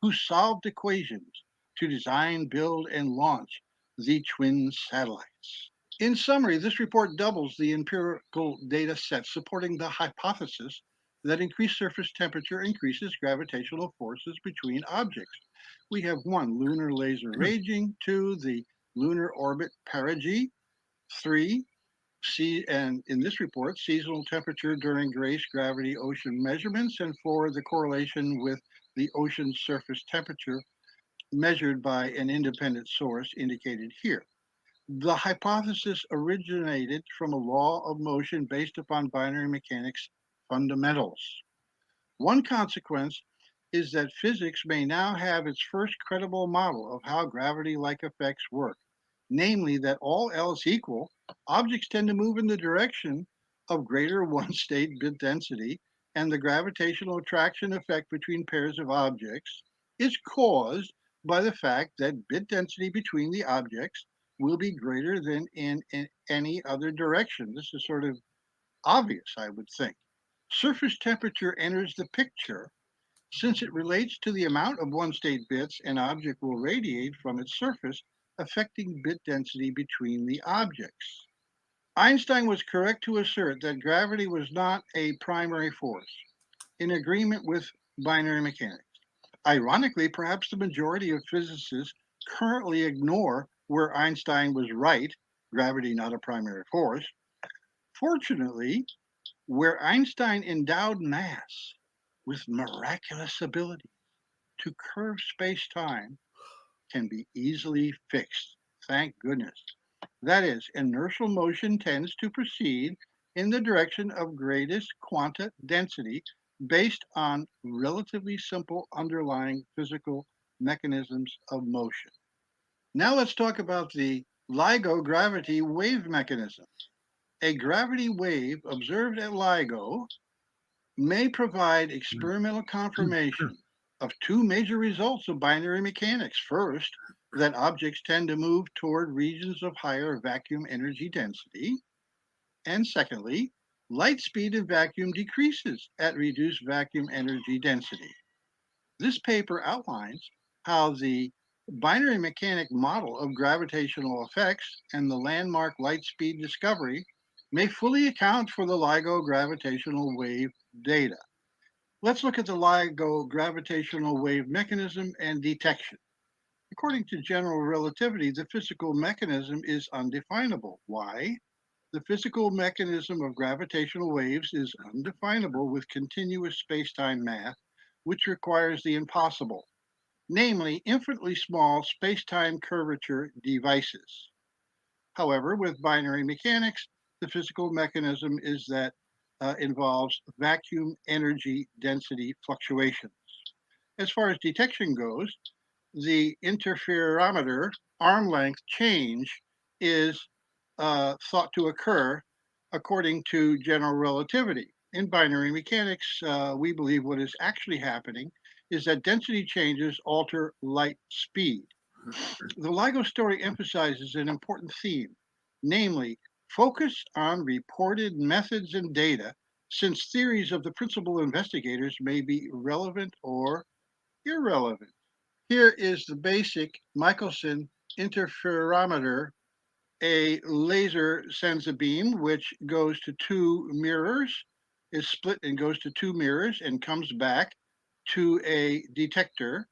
who solved equations to design, build, and launch the twin satellites. In summary, this report doubles the empirical data set supporting the hypothesis that increased surface temperature increases gravitational forces between objects. We have one, lunar laser raging, two, the lunar orbit perigee, three, and in this report, seasonal temperature during Grace gravity ocean measurements, and four, the correlation with the ocean surface temperature measured by an independent source indicated here. The hypothesis originated from a law of motion based upon binary mechanics fundamentals. One consequence is that physics may now have its first credible model of how gravity-like effects work, namely that all else equal, objects tend to move in the direction of greater one-state bit density, and the gravitational attraction effect between pairs of objects is caused by the fact that bit density between the objects will be greater than in any other direction. This is sort of obvious, I would think. Surface temperature enters the picture since it relates to the amount of one-state bits an object will radiate from its surface, affecting bit density between the objects. Einstein was correct to assert that gravity was not a primary force, in agreement with binary mechanics. Ironically, perhaps the majority of physicists currently ignore where Einstein was right, gravity not a primary force. Fortunately, where Einstein endowed mass with miraculous ability to curve space-time can be easily fixed. Thank goodness. That is, inertial motion tends to proceed in the direction of greatest quanta density based on relatively simple underlying physical mechanisms of motion. Now let's talk about the LIGO gravity wave mechanism. A gravity wave observed at LIGO may provide experimental confirmation of two major results of binary mechanics. First, that objects tend to move toward regions of higher vacuum energy density. And secondly, light speed in vacuum decreases at reduced vacuum energy density. This paper outlines how the binary mechanic model of gravitational effects and the landmark light speed discovery may fully account for the LIGO gravitational wave data. Let's look at the LIGO gravitational wave mechanism and detection. According to general relativity, the physical mechanism is undefinable. Why? The physical mechanism of gravitational waves is undefinable with continuous space-time math, which requires the impossible, namely infinitely small space-time curvature devices. However, with binary mechanics, the physical mechanism is that involves vacuum energy density fluctuations. As far as detection goes, the interferometer arm length change is thought to occur according to general relativity. In binary mechanics, we believe what is actually happening is that density changes alter light speed. The LIGO story emphasizes an important theme, namely, focus on reported methods and data, since theories of the principal investigators may be relevant or irrelevant. Here is the basic Michelson interferometer. A laser sends a beam which goes to two mirrors, is split and goes to two mirrors and comes back to a detector,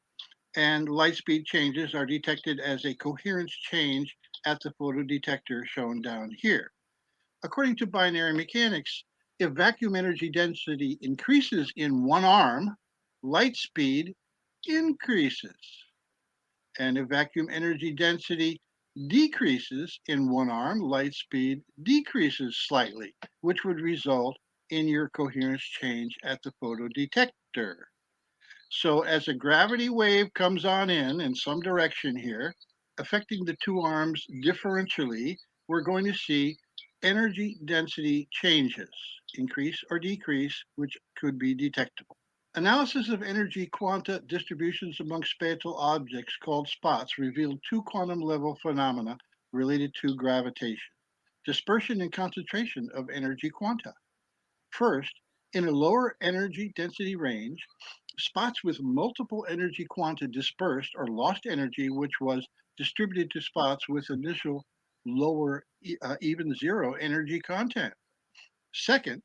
and light speed changes are detected as a coherence change at the photodetector shown down here. According to binary mechanics, if vacuum energy density increases in one arm, light speed increases. And if vacuum energy density decreases in one arm, light speed decreases slightly, which would result in your coherence change at the photodetector. So as a gravity wave comes on in some direction here, affecting the two arms differentially, we're going to see energy density changes, increase or decrease, which could be detectable. Analysis of energy quanta distributions among spatial objects called spots revealed two quantum level phenomena related to gravitation: dispersion and concentration of energy quanta. First, in a lower energy density range, spots with multiple energy quanta dispersed or lost energy, which was distributed to spots with initial lower, even zero energy content. Second,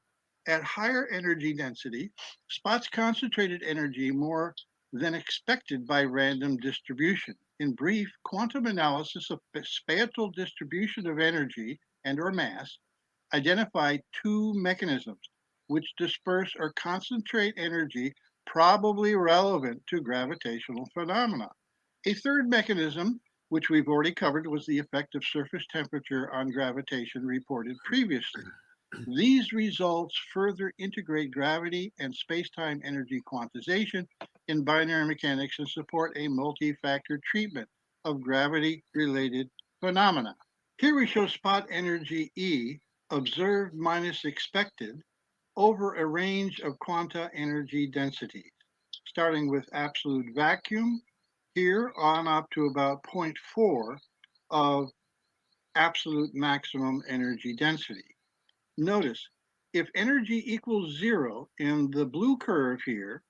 at higher energy density, spots concentrated energy more than expected by random distribution. In brief, quantum analysis of spatial distribution of energy and or mass identify two mechanisms which disperse or concentrate energy probably relevant to gravitational phenomena. A third mechanism, which we've already covered, was the effect of surface temperature on gravitation reported previously. These results further integrate gravity and space-time energy quantization in binary mechanics and support a multi-factor treatment of gravity-related phenomena. Here we show spot energy E observed minus expected over a range of quanta energy densities, starting with absolute vacuum here on up to about 0.4 of absolute maximum energy density. Notice, if energy equals zero in the blue curve here,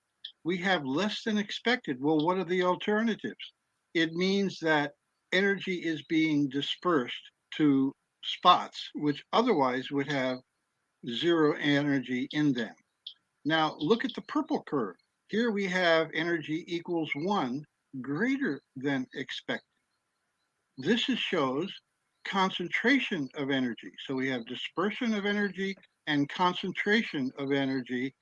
we have less than expected. Well, what are the alternatives? It means that energy is being dispersed to spots which otherwise would have zero energy in them. Now, look at the purple curve. Here we have energy equals one, greater than expected. This shows concentration of energy. So we have dispersion of energy and concentration of energy,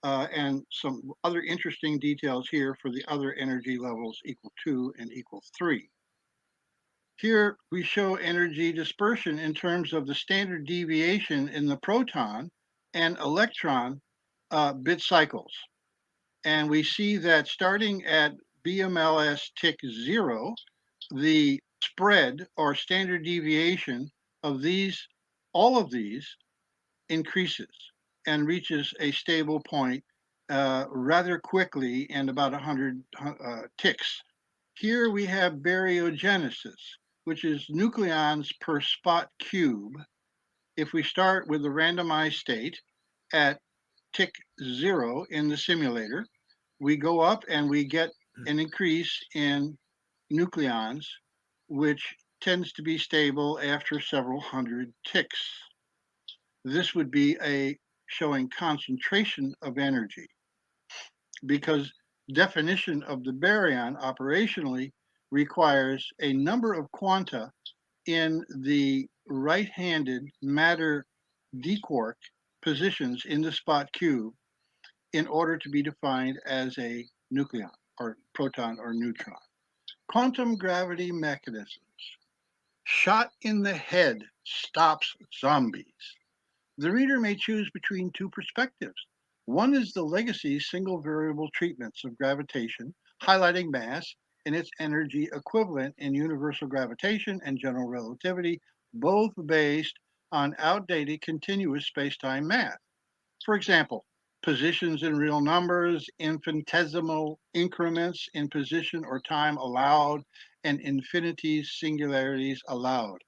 and some other interesting details here for the other energy levels equal 2 and equal 3. Here we show energy dispersion in terms of the standard deviation in the proton and electron bit cycles. And we see that starting at BMLS tick 0, the spread or standard deviation of these, all of these, increases and reaches a stable point rather quickly in about 100 ticks. Here we have baryogenesis, which is nucleons per spot cube. If we start with the randomized state at tick 0 in the simulator, we go up and we get an increase in nucleons, which tends to be stable after several hundred ticks. This would be a showing concentration of energy, because definition of the baryon operationally requires a number of quanta in the right-handed matter d-quark positions in the spot cube in order to be defined as a nucleon or proton or neutron. Quantum gravity mechanisms. Shot in the head stops zombies. The reader may choose between two perspectives. One is the legacy single variable treatments of gravitation, highlighting mass and its energy equivalent in universal gravitation and general relativity, both based on outdated continuous space-time math. For example, positions in real numbers, infinitesimal increments in position or time allowed, and infinities, singularities allowed.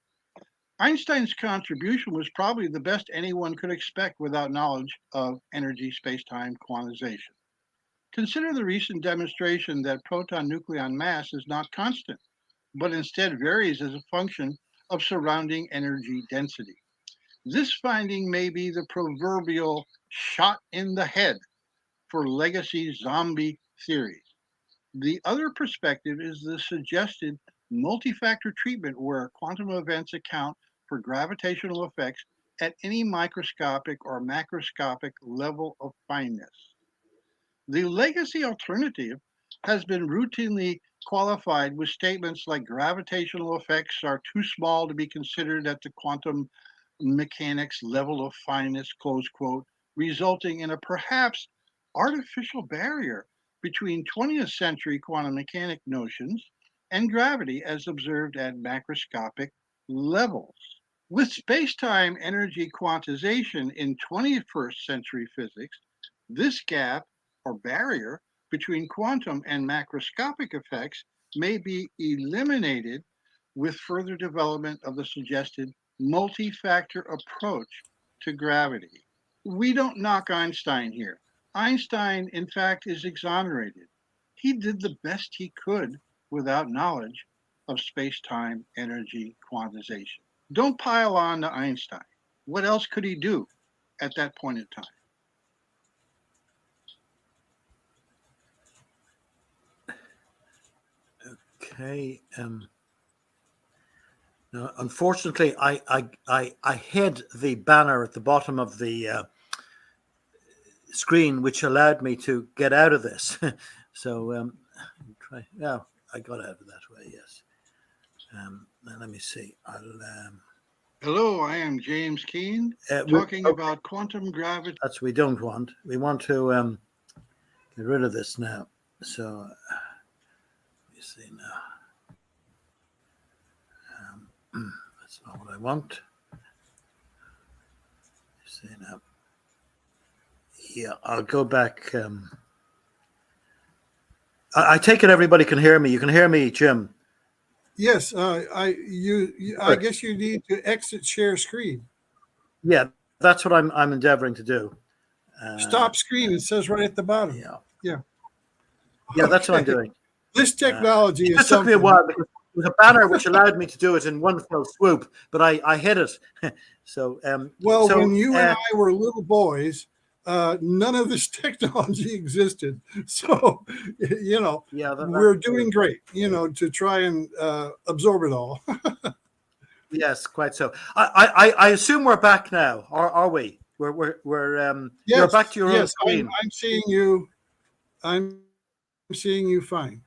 Einstein's contribution was probably the best anyone could expect without knowledge of energy space-time quantization. Consider the recent demonstration that proton-nucleon mass is not constant, but instead varies as a function of surrounding energy density. This finding may be the proverbial shot in the head for legacy zombie theories. The other perspective is the suggested multi-factor treatment where quantum events account for gravitational effects at any microscopic or macroscopic level of fineness. The legacy alternative has been routinely qualified with statements like gravitational effects are too small to be considered at the quantum mechanics level of fineness, close quote, resulting in a perhaps artificial barrier between 20th century quantum mechanic notions and gravity as observed at macroscopic levels. With space-time energy quantization in 21st century physics, this gap or barrier between quantum and macroscopic effects may be eliminated with further development of the suggested multi-factor approach to gravity. We don't knock Einstein here. Einstein, in fact, is exonerated. He did the best he could without knowledge of space-time energy quantization. Don't pile on to Einstein. What else could he do at that point in time? Okay. Now, unfortunately, I hid the banner at the bottom of the screen, which allowed me to get out of this. So try. Yeah, I got out of that way. Yes. Now let me see. Hello, I am James Keene, talking about quantum gravity. That's what we don't want. We want to get rid of this now. So let me see now. That's not what I want. See now. Yeah, I'll go back. I take it everybody can hear me. You can hear me, Jim. Yes, I guess you need to exit share screen. Yeah, that's what I'm endeavoring to do. Stop screen. It says right at the bottom. Yeah, that's what I'm doing. This technology it took me a while because it was a banner which allowed me to do it in one fell swoop, but I hit it. So when you and I were little boys, none of this technology existed. So, we're doing great, to try and absorb it all. Yes, quite so. I assume we're back now, are we? We're yes, you're back to your own screen. I'm seeing you. I'm seeing you fine.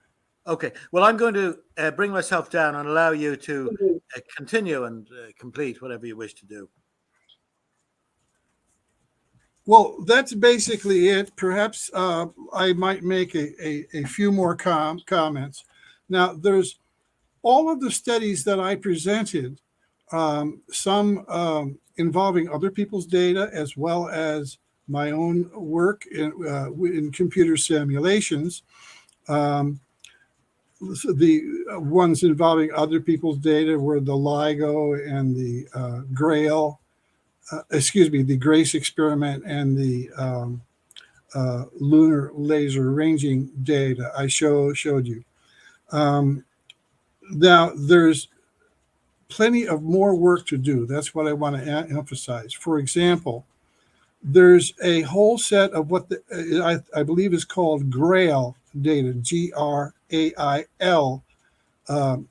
Okay. Well, I'm going to bring myself down and allow you to continue and complete whatever you wish to do. Well, that's basically it. Perhaps I might make a few more comments. Now, there's all of the studies that I presented, some involving other people's data as well as my own work in computer simulations. The ones involving other people's data were the LIGO and the the GRACE experiment and the lunar laser ranging data I showed you. Now, there's plenty of more work to do. That's what I want to emphasize. For example, there's a whole set of what I believe is called GRAIL data, GRAIL,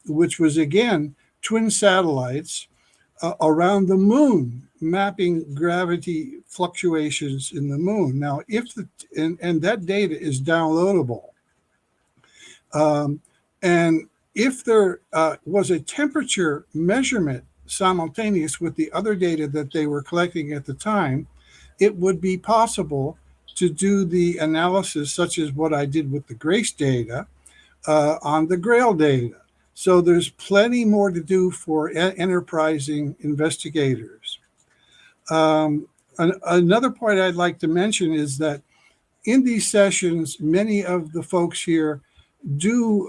which was, again, twin satellites around the moon, mapping gravity fluctuations in the moon. Now, and that data is downloadable. And if there was a temperature measurement simultaneous with the other data that they were collecting at the time, it would be possible to do the analysis such as what I did with the GRACE data on the GRAIL data. So there's plenty more to do for enterprising investigators. Another point I'd like to mention is that in these sessions, many of the folks here do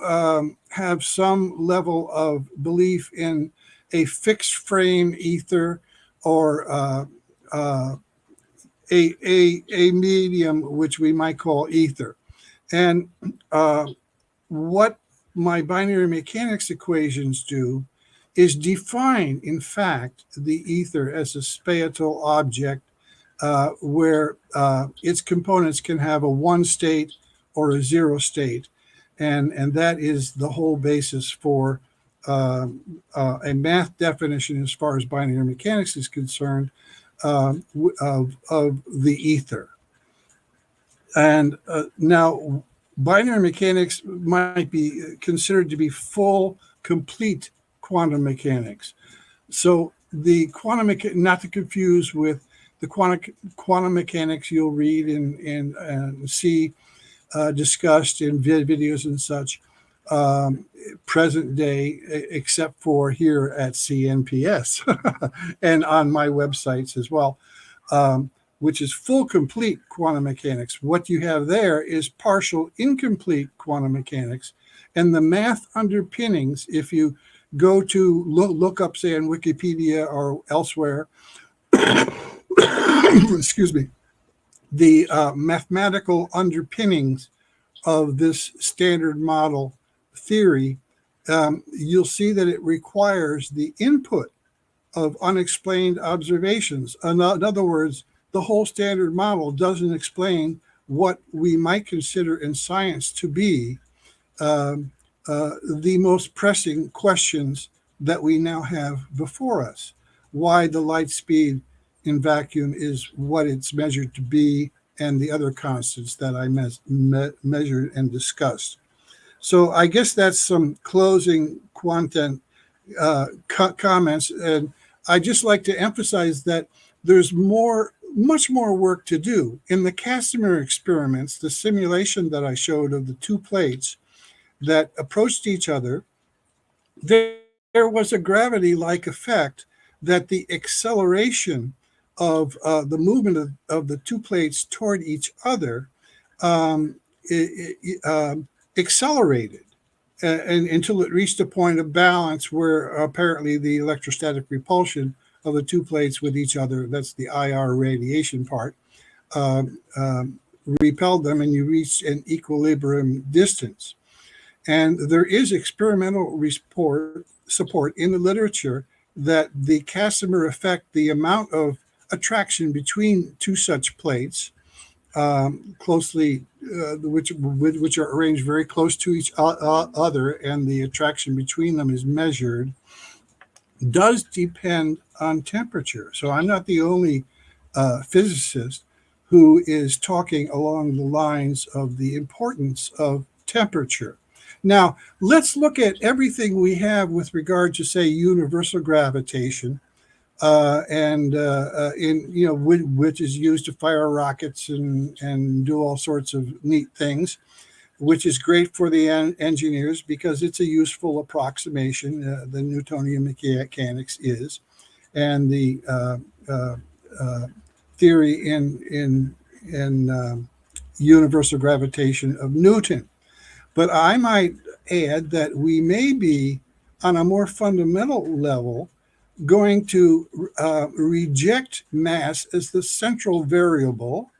have some level of belief in a fixed frame ether or a medium, which we might call ether. And what my binary mechanics equations do is define, in fact, the ether as a spatial object where its components can have a 1 state or a 0 state. And that is the whole basis for a math definition as far as binary mechanics is concerned of the ether. And now binary mechanics might be considered to be full, complete quantum mechanics. So the not to confuse with the quantum mechanics you'll read and see discussed in videos and such, present day, except for here at CNPS and on my websites as well, which is full, complete quantum mechanics. What you have there is partial, incomplete quantum mechanics. And the math underpinnings, if you go to look up, say, on Wikipedia or elsewhere, excuse me, the mathematical underpinnings of this standard model theory, you'll see that it requires the input of unexplained observations. In other words, the whole standard model doesn't explain what we might consider in science to be the most pressing questions that we now have before us. Why the light speed in vacuum is what it's measured to be, and the other constants that I measured and discussed. So I guess that's some closing quantum comments. And I just like to emphasize that there's much more work to do. In the Casimir experiments, the simulation that I showed of the two plates that approached each other, there was a gravity-like effect that the acceleration of the movement of the two plates toward each other accelerated until it reached a point of balance where apparently the electrostatic repulsion of the two plates with each other, that's the IR radiation part, repelled them, and you reached an equilibrium distance. And there is experimental support in the literature that the Casimir effect, the amount of attraction between two such plates, closely, which are arranged very close to each other, and the attraction between them is measured, does depend on temperature. So I'm not the only physicist who is talking along the lines of the importance of temperature. Now, let's look at everything we have with regard to, say, universal gravitation, which is used to fire rockets and do all sorts of neat things, which is great for the engineers because it's a useful approximation. The Newtonian mechanics is, and the theory in universal gravitation of Newton. But I might add that we may be, on a more fundamental level, going to reject mass as the central variable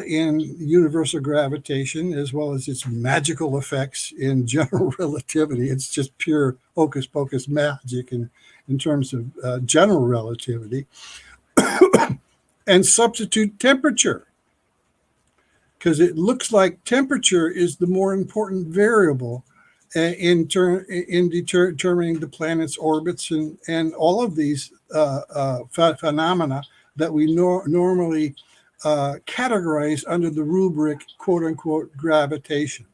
in universal gravitation, as well as its magical effects in general relativity. It's just pure hocus pocus magic in terms of general relativity, and substitute temperature, because it looks like temperature is the more important variable in determining the planet's orbits and all of these phenomena that we normally categorize under the rubric, quote unquote, gravitation.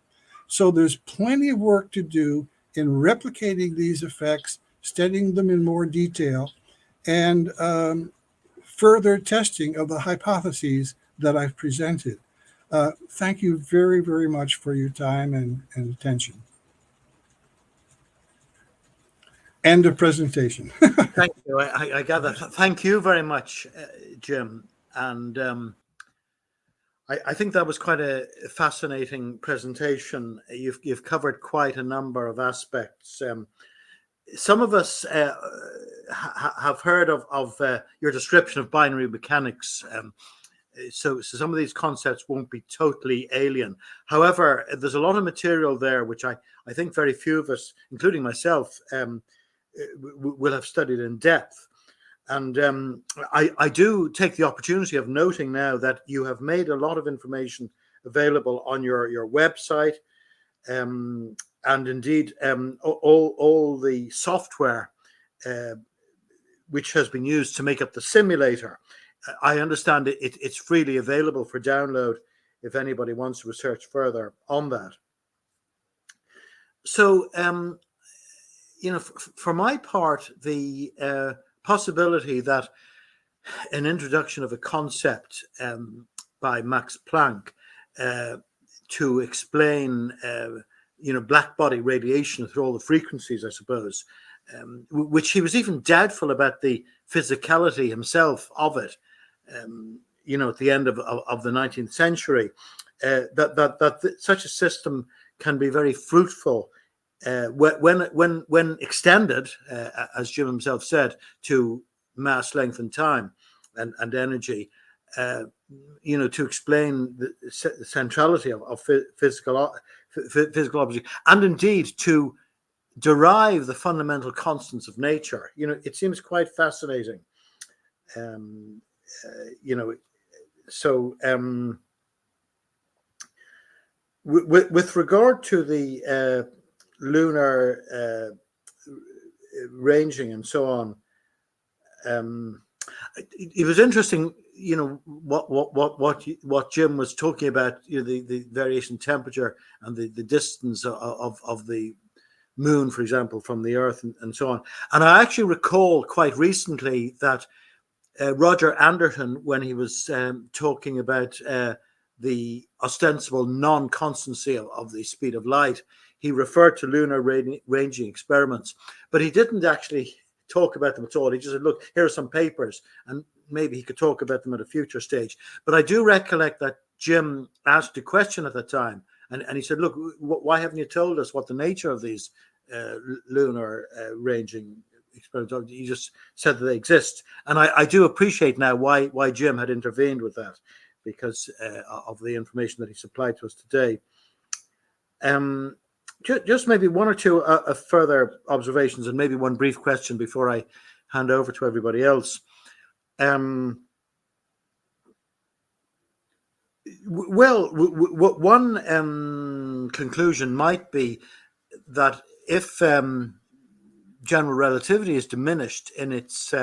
So there's plenty of work to do in replicating these effects, studying them in more detail, and further testing of the hypotheses that I've presented. Thank you very, very much for your time and attention. End of presentation. Thank you. I gather. Thank you very much, Jim. And I think that was quite a fascinating presentation. You've covered quite a number of aspects. Some of us have heard of your description of binary mechanics. So some of these concepts won't be totally alien. However, there's a lot of material there which I think very few of us, including myself, will have studied in depth. And I do take the opportunity of noting now that you have made a lot of information available on your website, and and indeed all the software which has been used to make up the simulator. I understand it's freely available for download if anybody wants to research further on that. So, for my part, the possibility that an introduction of a concept by Max Planck to explain, black body radiation through all the frequencies, I suppose, which he was even doubtful about the physicality himself of it, at the end of the 19th century, that such a system can be very fruitful when extended, as Jim himself said, to mass, length, and time, and energy. To explain the centrality of physical objects, and indeed to derive the fundamental constants of nature. It seems quite fascinating. With regard to the lunar ranging and so on, it was interesting, what Jim was talking about, the variation in temperature and the distance of the moon, for example, from the Earth, and so on. And I actually recall quite recently that Roger Anderton, when he was talking about the ostensible non-constancy of the speed of light, he referred to lunar ranging experiments, but he didn't actually talk about them at all. He just said, look, here are some papers, and maybe he could talk about them at a future stage. But I do recollect that Jim asked a question at the time, and he said, look, why haven't you told us what the nature of these lunar ranging experiments are? You just said that they exist. And I do appreciate now why Jim had intervened with that, because of the information that he supplied to us today. Just maybe one or two further observations, and maybe one brief question before I hand over to everybody else. One conclusion might be that if general relativity is diminished in its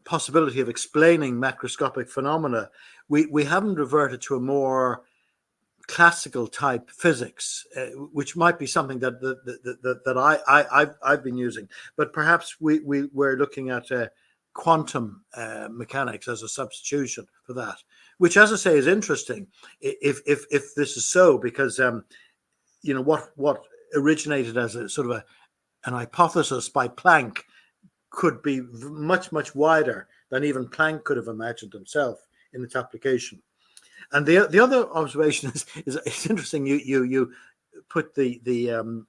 possibility of explaining macroscopic phenomena, we haven't reverted to a more classical type physics, which might be something that I've been using, but perhaps we're looking at quantum mechanics as a substitution for that, which, as I say, is interesting if this is so, because what originated as a sort of an hypothesis by Planck could be much wider than even Planck could have imagined himself in its application. And the other observation is it's interesting. You put the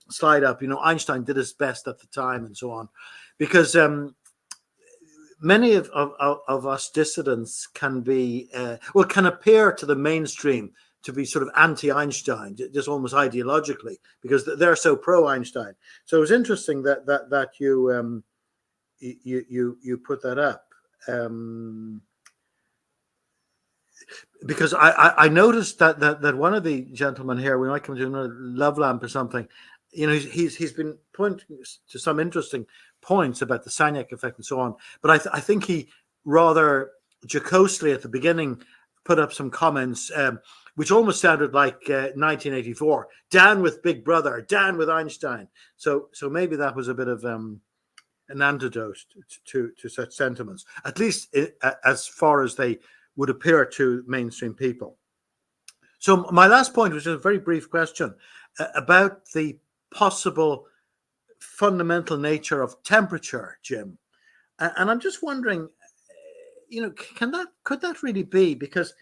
slide up. Einstein did his best at the time, and so on, because many of us dissidents can appear to the mainstream to be sort of anti-Einstein, just almost ideologically, because they're so pro-Einstein. So it was interesting that you put that up. Because I noticed that one of the gentlemen here, we might come to another love lamp or something, he's been pointing to some interesting points about the Sagnac effect and so on. But I think he rather jocosely at the beginning put up some comments which almost sounded like 1984. Down with Big Brother, down with Einstein. So maybe that was a bit of an antidote to such sentiments, at least as far as they would appear to mainstream people. So my last point was just a very brief question about the possible fundamental nature of temperature, Jim. And I'm just wondering, could that really be? Because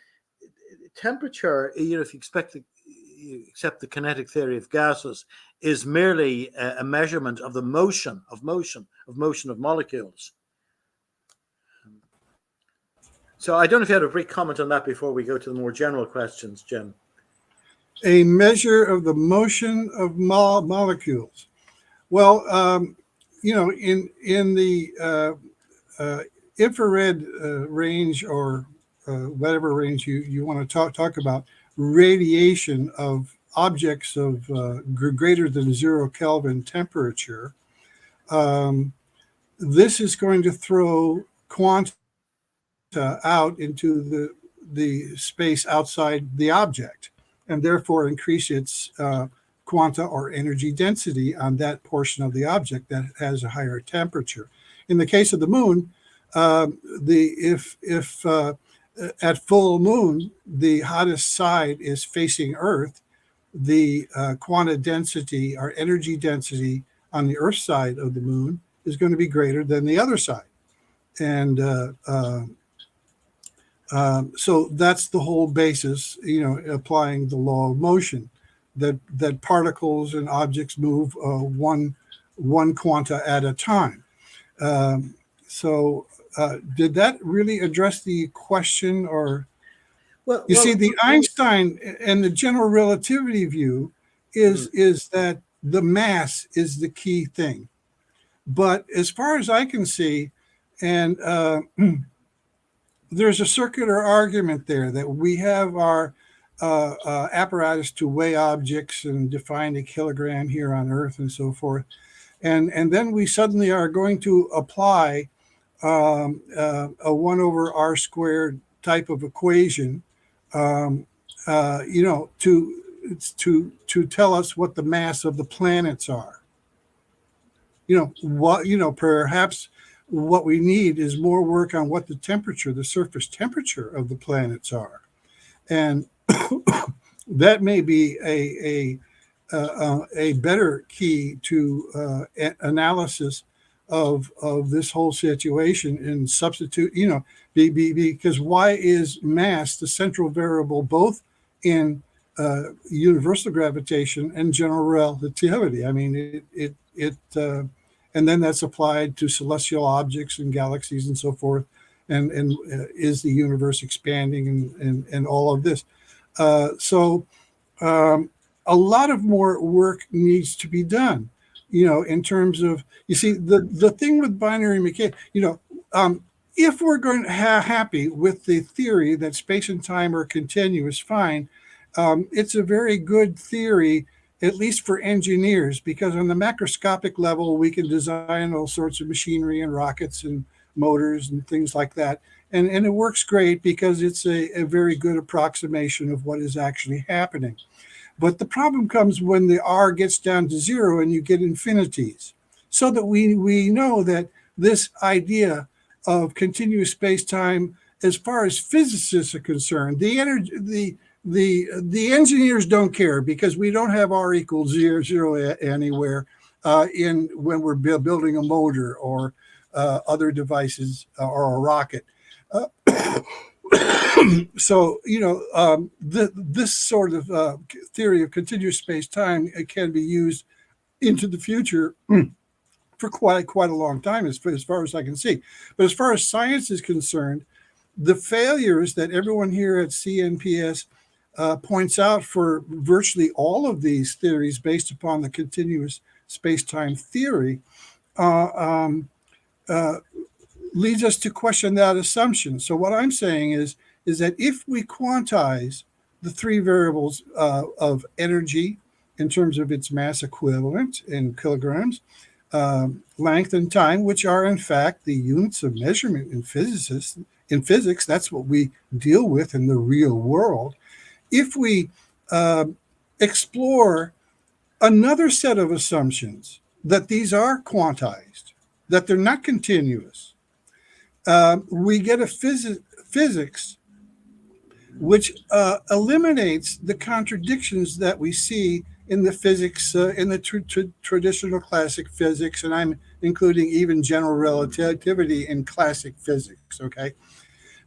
temperature, if you accept the kinetic theory of gases, is merely a measurement of the motion of molecules. So I don't know if you had a brief comment on that before we go to the more general questions, Jim. A measure of the motion of molecules. Well, in the infrared range, or whatever range you want to talk about, radiation of objects of greater than 0 Kelvin temperature, this is going to throw quanta out into the space outside the object, and therefore increase its quanta or energy density on that portion of the object that has a higher temperature. In the case of the moon, if at full moon the hottest side is facing Earth, the quanta density or energy density on the Earth side of the moon is going to be greater than the other side, and so that's the whole basis, applying the law of motion, that particles and objects move one quanta at a time. So did that really address the question? Or you see, the Einstein and the general relativity view is that the mass is the key thing. But as far as I can see, and there's a circular argument there that we have our apparatus to weigh objects and define a kilogram here on Earth and so forth. And then we suddenly are going to apply a 1 over r squared type of equation, to tell us what the mass of the planets are. Perhaps what we need is more work on what the surface temperature of the planets are, and that may be a better key to analysis of this whole situation, and substitute, because why is mass the central variable both in universal gravitation and general relativity? I mean, it and then that's applied to celestial objects and galaxies and so forth. And is the universe expanding and all of this? So a lot of more work needs to be done, in terms of, you see, the thing with binary mechanics, if we're going to happy with the theory that space and time are continuous, fine. It's a very good theory, at least for engineers, because on the macroscopic level, we can design all sorts of machinery and rockets and motors and things like that. And it works great because it's a very good approximation of what is actually happening. But the problem comes when the R gets down to 0 and you get infinities. So that we know that this idea of continuous space-time, as far as physicists are concerned, the engineers don't care, because we don't have R equals zero anywhere when we're building a motor or other devices or a rocket. So, this sort of theory of continuous space-time can be used into the future for quite a long time, as far as I can see. But as far as science is concerned, the failures that everyone here at CNPS points out for virtually all of these theories based upon the continuous space-time theory leads us to question that assumption. So what I'm saying is that if we quantize the three variables of energy in terms of its mass equivalent in kilograms, length and time, which are in fact the units of measurement in physics, that's what we deal with in the real world. If we explore another set of assumptions that these are quantized, that they're not continuous, we get a physics which eliminates the contradictions that we see in the physics, in the traditional classic physics, and I'm including even general relativity in classic physics, okay?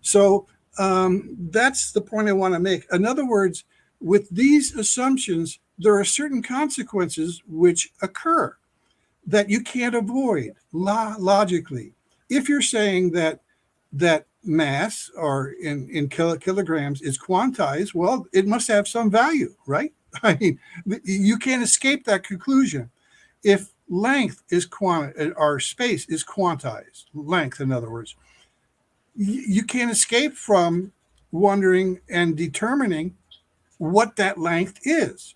So that's the point I want to make. In other words, with these assumptions, there are certain consequences which occur that you can't avoid logically. If you're saying that mass, or in kilograms, is quantized, well, it must have some value, right? I mean, you can't escape that conclusion. If length is or space is quantized, length, in other words, you can't escape from wondering and determining what that length is.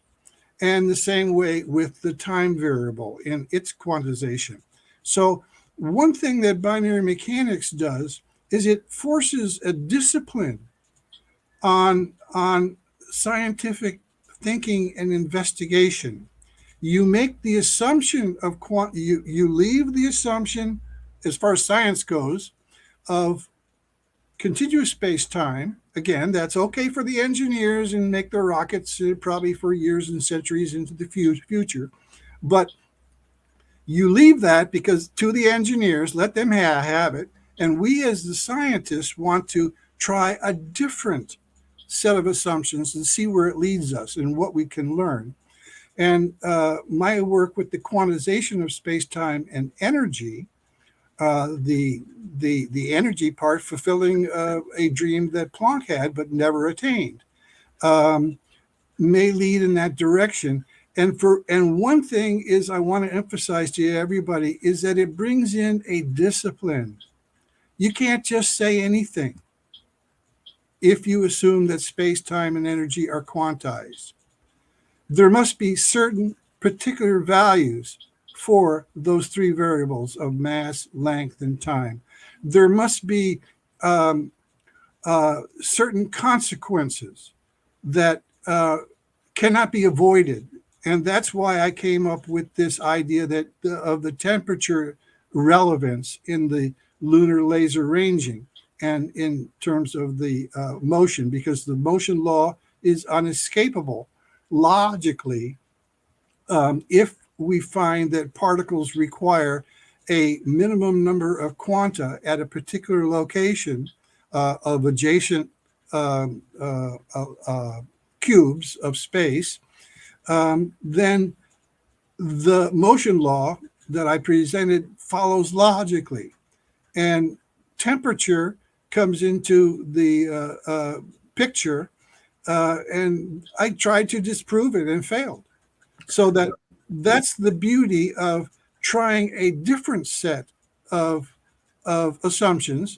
and the same way with the time variable in its quantization. So one thing that binary mechanics does is it forces a discipline on scientific thinking and investigation. You make the assumption of you leave the assumption, as far as science goes, of continuous space-time. Again, that's okay for the engineers and make their rockets probably for years and centuries into the future. But you leave that because to the engineers, let them have it. And we as the scientists want to try a different set of assumptions and see where it leads us and what we can learn. And my work with the quantization of space-time and energy, the energy part fulfilling a dream that Planck had but never attained, may lead in that direction. And one thing is I want to emphasize to everybody is that it brings in a discipline. You can't just say anything if you assume that space, time, and energy are quantized. There must be certain particular values for those three variables of mass, length, and time. There must be certain consequences that cannot be avoided. And that's why I came up with this idea that of the temperature relevance in the lunar laser ranging and in terms of the motion, because the motion law is unescapable logically if we find that particles require a minimum number of quanta at a particular location of adjacent cubes of space, then the motion law that I presented follows logically. And temperature comes into the picture, and I tried to disprove it and failed. So that's the beauty of trying a different set of assumptions,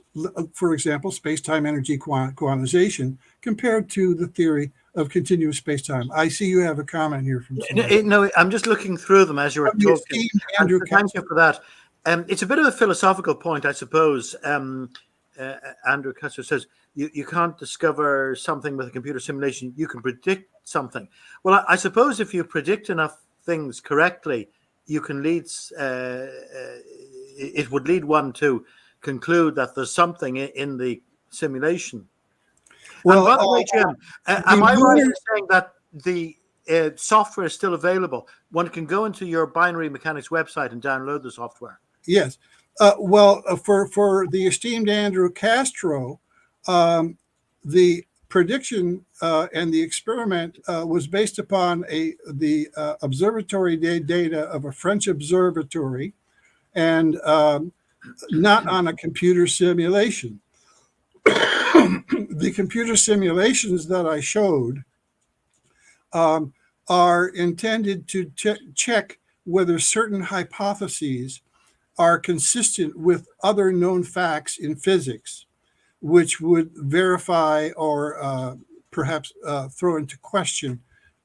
for example, space-time energy quantization, compared to the theory of continuous space-time. I see you have a comment here from someone. No, I'm just looking through them as you were talking. Andrew, thank you for that. It's a bit of a philosophical point, I suppose. Andrew Castro says, you can't discover something with a computer simulation. You can predict something. Well, I suppose if you predict enough things correctly, you can lead. It would lead one to conclude that there's something in the simulation. Well, and by the way, Jim, am I right in saying that the software is still available? One can go into your binary mechanics website and download the software. Yes. For the esteemed Andrew Castro, the prediction and the experiment was based upon the observatory data of a French observatory, and not on a computer simulation. The computer simulations that I showed are intended to check whether certain hypotheses are consistent with other known facts in physics, which would verify or perhaps throw into question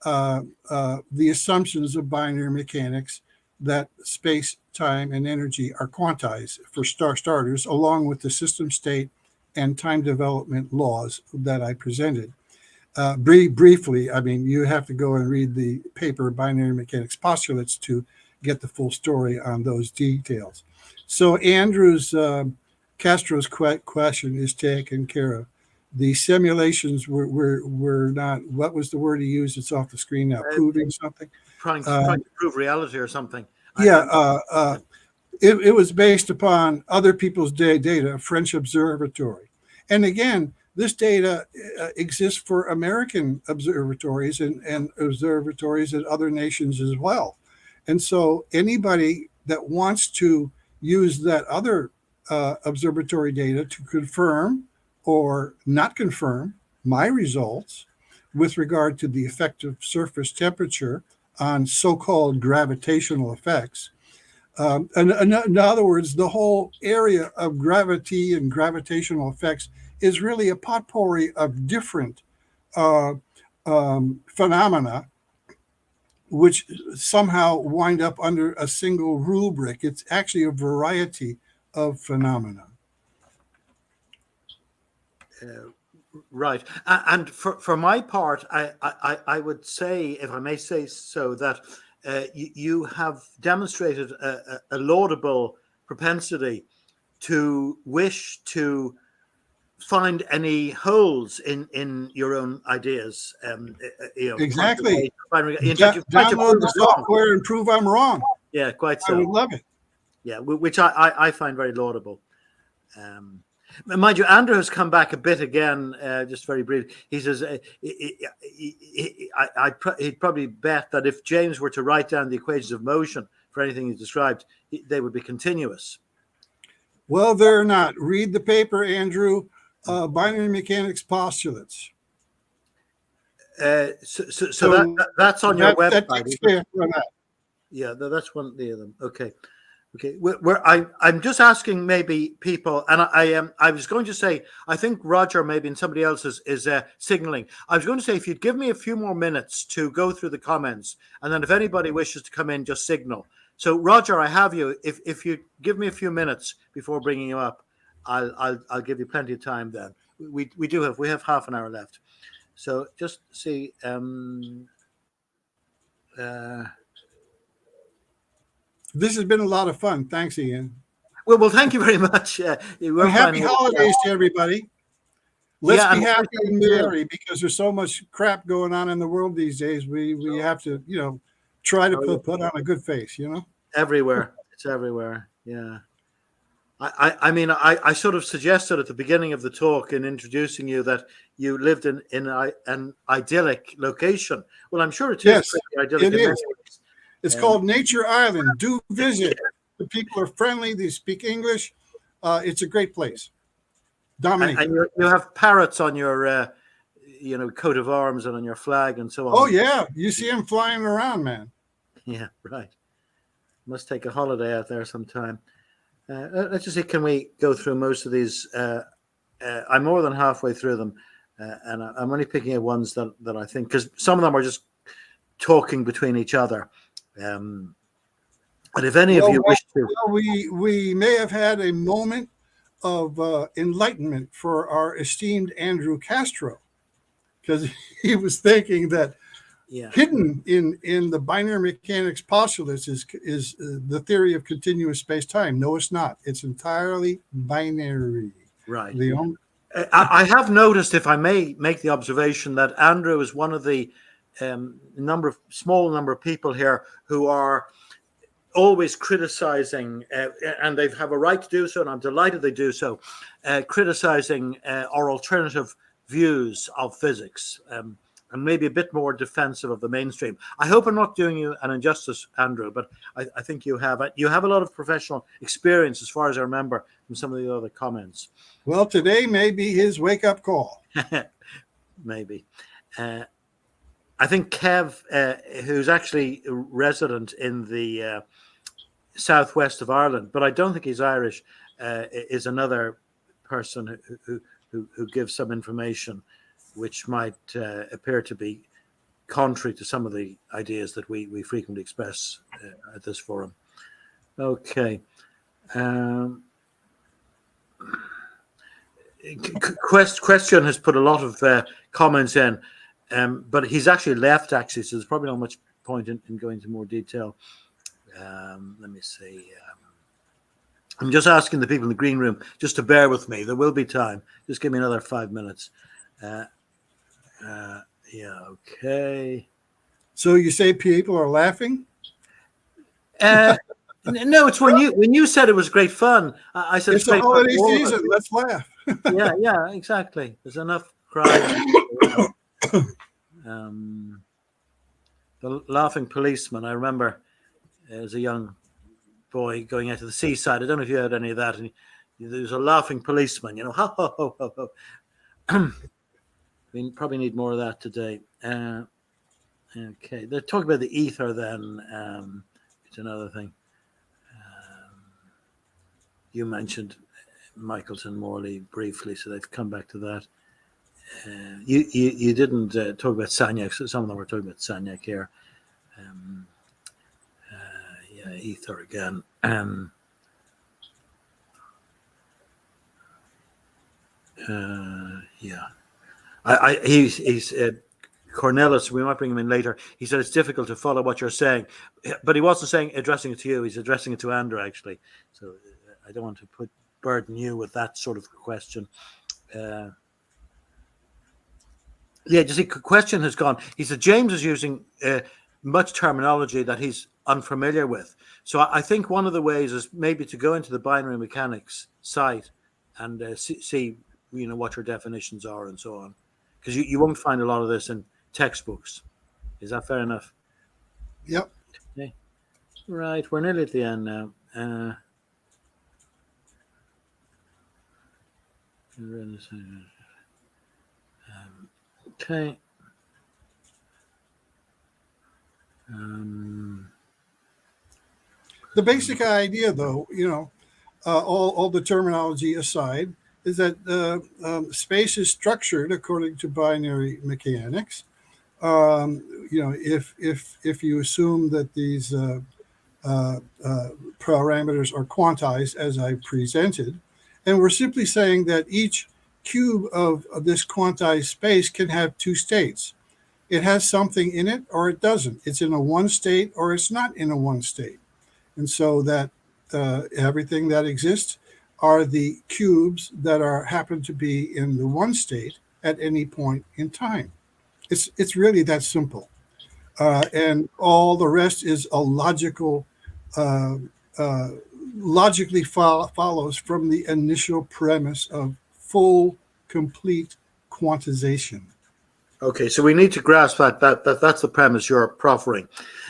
the assumptions of binary mechanics that space, time, and energy are quantized for starters, along with the system state and time development laws that I presented. Briefly, I mean, you have to go and read the paper Binary Mechanics Postulates to get the full story on those details. So Castro's question is taken care of. The simulations were not, what was the word he used? It's off the screen now, proving something? Trying to prove reality or something. Yeah, it was based upon other people's data, French observatory. And again, this data exists for American observatories and observatories at other nations as well. And so anybody that wants to use that other observatory data to confirm or not confirm my results with regard to the effective surface temperature on so-called gravitational effects. In other words, the whole area of gravity and gravitational effects is really a potpourri of different phenomena which somehow wind up under a single rubric. It's actually a variety of phenomena. Right. And for my part, I would say, if I may say so, that you have demonstrated a laudable propensity to wish to find any holes in your own ideas. Exactly. In fact, you've tried to Download prove the it wrong. software and prove I'm wrong. Yeah, quite I so. would love it. Yeah, which I find very laudable. Mind you, Andrew has come back a bit again, just very brief. He says he'd probably bet that if James were to write down the equations of motion for anything he described, they would be continuous. Well, they're not. Read the paper, Andrew. Binary mechanics postulates. So that's on your website. That takes care of that. Yeah, that's one of them. Okay. I'm just asking maybe people, and I was going to say, I think Roger maybe and somebody else is signaling. I was going to say, if you'd give me a few more minutes to go through the comments, and then if anybody wishes to come in, just signal. So Roger, I have you. If you give me a few minutes before bringing you up, I'll give you plenty of time. Then we have half an hour left. So just see. This has been a lot of fun. Thanks, Ian. Well, thank you very much. Happy holidays to everybody. Let's be happy and merry, because there's so much crap going on in the world these days. We have to, try to put on a good face, Everywhere. It's everywhere. Yeah. I mean, I sort of suggested at the beginning of the talk in introducing you that you lived in an idyllic location. Well, I'm sure it is. Yes, idyllic. It is. It's called Nature Island. Do visit. The people are friendly. They speak English. It's a great place. Dominic. And you have parrots on your, coat of arms and on your flag and so on. Oh, yeah. You see them flying around, man. Yeah, right. Must take a holiday out there sometime. Let's just see, can we go through most of these? I'm more than halfway through them. And I'm only picking out ones that I think, because some of them are just talking between each other. But if any of you wish to, we may have had a moment of enlightenment for our esteemed Andrew Castro, because he was thinking that hidden in the binary mechanics postulates is the theory of continuous space-time. No, it's not. It's entirely binary. Right. Leon? I have noticed, if I may make the observation, that Andrew is one of the small number of people here who are always criticizing, and they have a right to do so, and I'm delighted they do so, criticizing our alternative views of physics, and maybe a bit more defensive of the mainstream. I hope I'm not doing you an injustice, Andrew, but I think you have a lot of professional experience, as far as I remember from some of the other comments. Well, today may be his wake-up call. Maybe. I think Kev, who's actually a resident in the southwest of Ireland, but I don't think he's Irish, is another person who gives some information which might appear to be contrary to some of the ideas that we frequently express at this forum. Okay. Question has put a lot of comments in. But he's actually left, so there's probably not much point in going into more detail. Let me see. I'm just asking the people in the green room just to bear with me. There will be time. Just give me another 5 minutes. Okay. So you say people are laughing? No, it's when you said it was great fun. I said it's a holiday season. Let's laugh. Yeah, exactly. There's enough crying. The laughing policeman. I remember as a young boy going out to the seaside. I don't know if you heard any of that. And there was a laughing policeman. Ha ho ho ho ho. We probably need more of that today. Okay, they're talking about the ether. Then it's another thing. You mentioned Michelson Morley briefly, so they've come back to that. You didn't talk about Sagnac. So some of them were talking about Sagnac here. Yeah, ether again. Yeah, he's Cornelis. We might bring him in later. He said it's difficult to follow what you're saying, but he wasn't saying addressing it to you. He's addressing it to Andrew actually. So I don't want to burden you with that sort of question. Yeah, you see, question has gone. He said James is using much terminology that he's unfamiliar with. So I think one of the ways is maybe to go into the binary mechanics site and see what your definitions are and so on, because you won't find a lot of this in textbooks. Is that fair enough? Yep. Okay. Right, we're nearly at the end now. Okay. The basic idea, though, all the terminology aside, is that space is structured according to binary mechanics. If you assume that these parameters are quantized as I presented, and we're simply saying that each cube of this quantized space can have two states. It has something in it or it doesn't. It's in a one state or it's not in a one state. And so that everything that exists are the cubes that happen to be in the one state at any point in time. It's really that simple. And all the rest is a logically follows from the initial premise of full, complete quantization. Okay, so we need to grasp that's the premise you're proffering.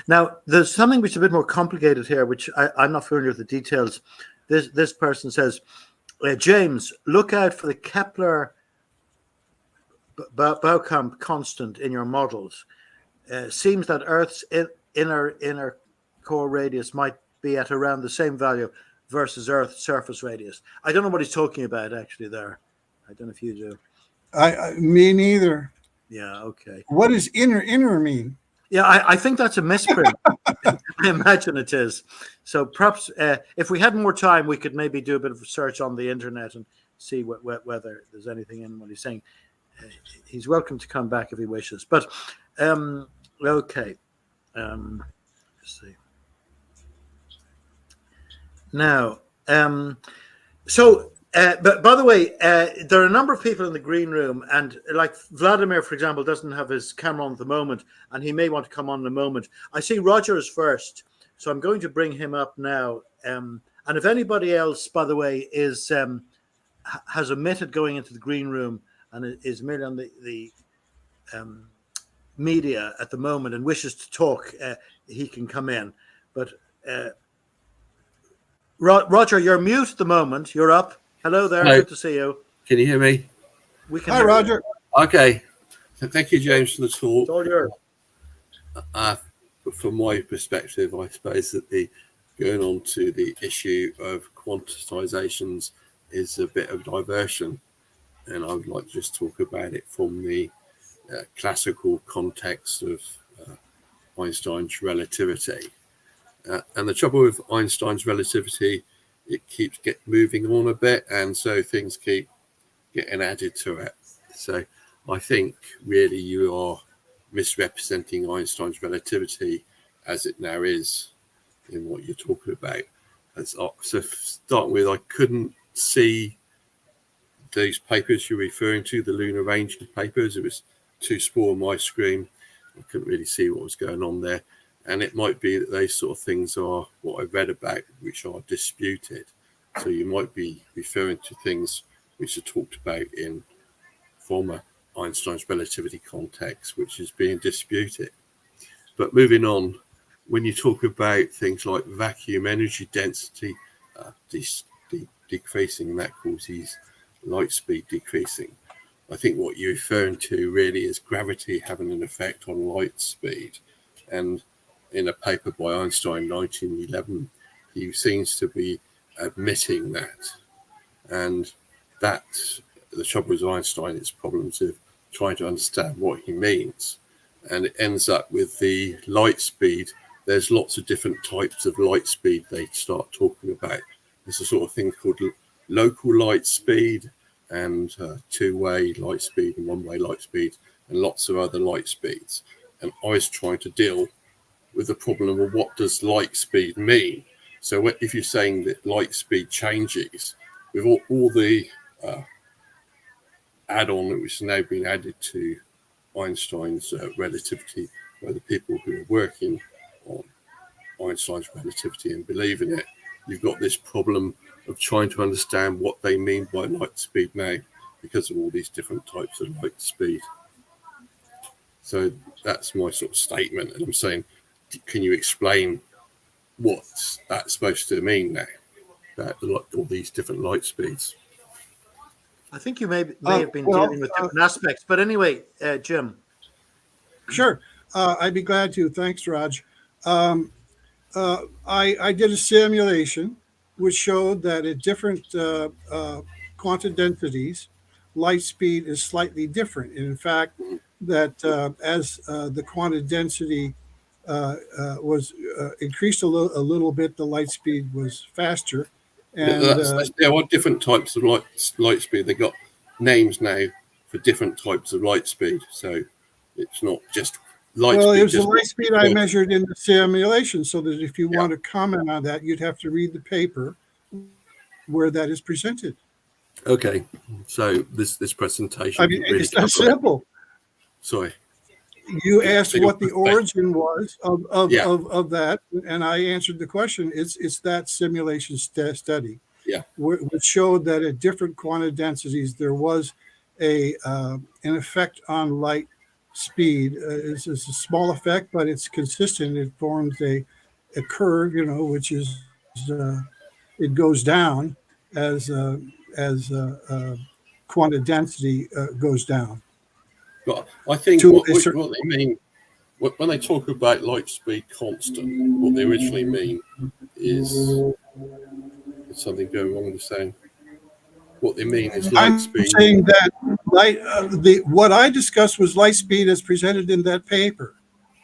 Now, there's something which is a bit more complicated here, which I'm not familiar with the details. This person says, James, look out for the Kepler Baukamp constant in your models. Seems that Earth's inner core radius might be at around the same value versus Earth's surface radius. I don't know what he's talking about actually there. I don't know if you do. Me neither. Yeah, okay. What does inner mean? Yeah, I think that's a misprint. I imagine it is. So perhaps if we had more time, we could maybe do a bit of research on the internet and see whether there's anything in what he's saying. He's welcome to come back if he wishes. But okay. Let's see. Now, but by the way, there are a number of people in the green room, and like Vladimir, for example, doesn't have his camera on at the moment, and he may want to come on in a moment. I see Roger is first, so I'm going to bring him up now. And if anybody else, by the way, has omitted going into the green room and is merely on the media at the moment and wishes to talk, he can come in. But Roger, you're mute at the moment. You're up. Hello there. Hello. Good to see you. Can you hear me? We can. Hi, Roger. Okay. So thank you, James, for the talk. It's all yours. From my perspective, I suppose that going on to the issue of quantizations is a bit of diversion, and I would like to just talk about it from the classical context of Einstein's relativity. And the trouble with Einstein's relativity, it keeps moving on a bit, and so things keep getting added to it. So I think really you are misrepresenting Einstein's relativity as it now is in what you're talking about. So starting with, I couldn't see those papers you're referring to, the lunar ranging papers. It was too small on my screen. I couldn't really see what was going on there. And it might be that those sort of things are what I read about, which are disputed. So you might be referring to things which are talked about in former Einstein's relativity context, which is being disputed. But moving on, when you talk about things like vacuum energy density decreasing, that causes light speed decreasing. I think what you're referring to really is gravity having an effect on light speed. And in a paper by Einstein, 1911, he seems to be admitting that. And that, the trouble with Einstein is problems of trying to understand what he means. and it ends up with the light speed. There's lots of different types of light speed they start talking about. There's a sort of thing called local light speed, and two-way light speed and one-way light speed, and lots of other light speeds. And I was trying to deal with the problem of what does light speed mean. So if you're saying that light speed changes with all the add-on which has now been added to Einstein's relativity by the people who are working on Einstein's relativity and believe in it, you've got this problem of trying to understand what they mean by light speed now because of all these different types of light speed. So that's my sort of statement, and I'm saying, can you explain what's that supposed to mean now, that all these different light speeds? I think you may have been dealing with different aspects, but anyway, Jim. Sure, I'd be glad to. Thanks, Raj. I did a simulation which showed that at different quanta densities, light speed is slightly different. In fact, that as the quanta density was increased a little bit, the light speed was faster. And there are different types of light speed. They got names now for different types of light speed, so it's not just light speed. Well, it was the light speed I measured in the simulation, so that if you want to comment on that, you'd have to read the paper where that is presented. Okay, so this presentation. I mean, really it's that simple. Sorry. You asked what the origin was of that, and I answered the question. It's that simulation study, which showed that at different quanta densities there was an effect on light speed. It's a small effect, but it's consistent. It forms a curve, which is it goes down as quanta density goes down. But I think what they mean when they talk about light speed constant, what they originally mean is something going wrong with the sound. What they mean is light speed. I'm saying that what I discussed was light speed as presented in that paper.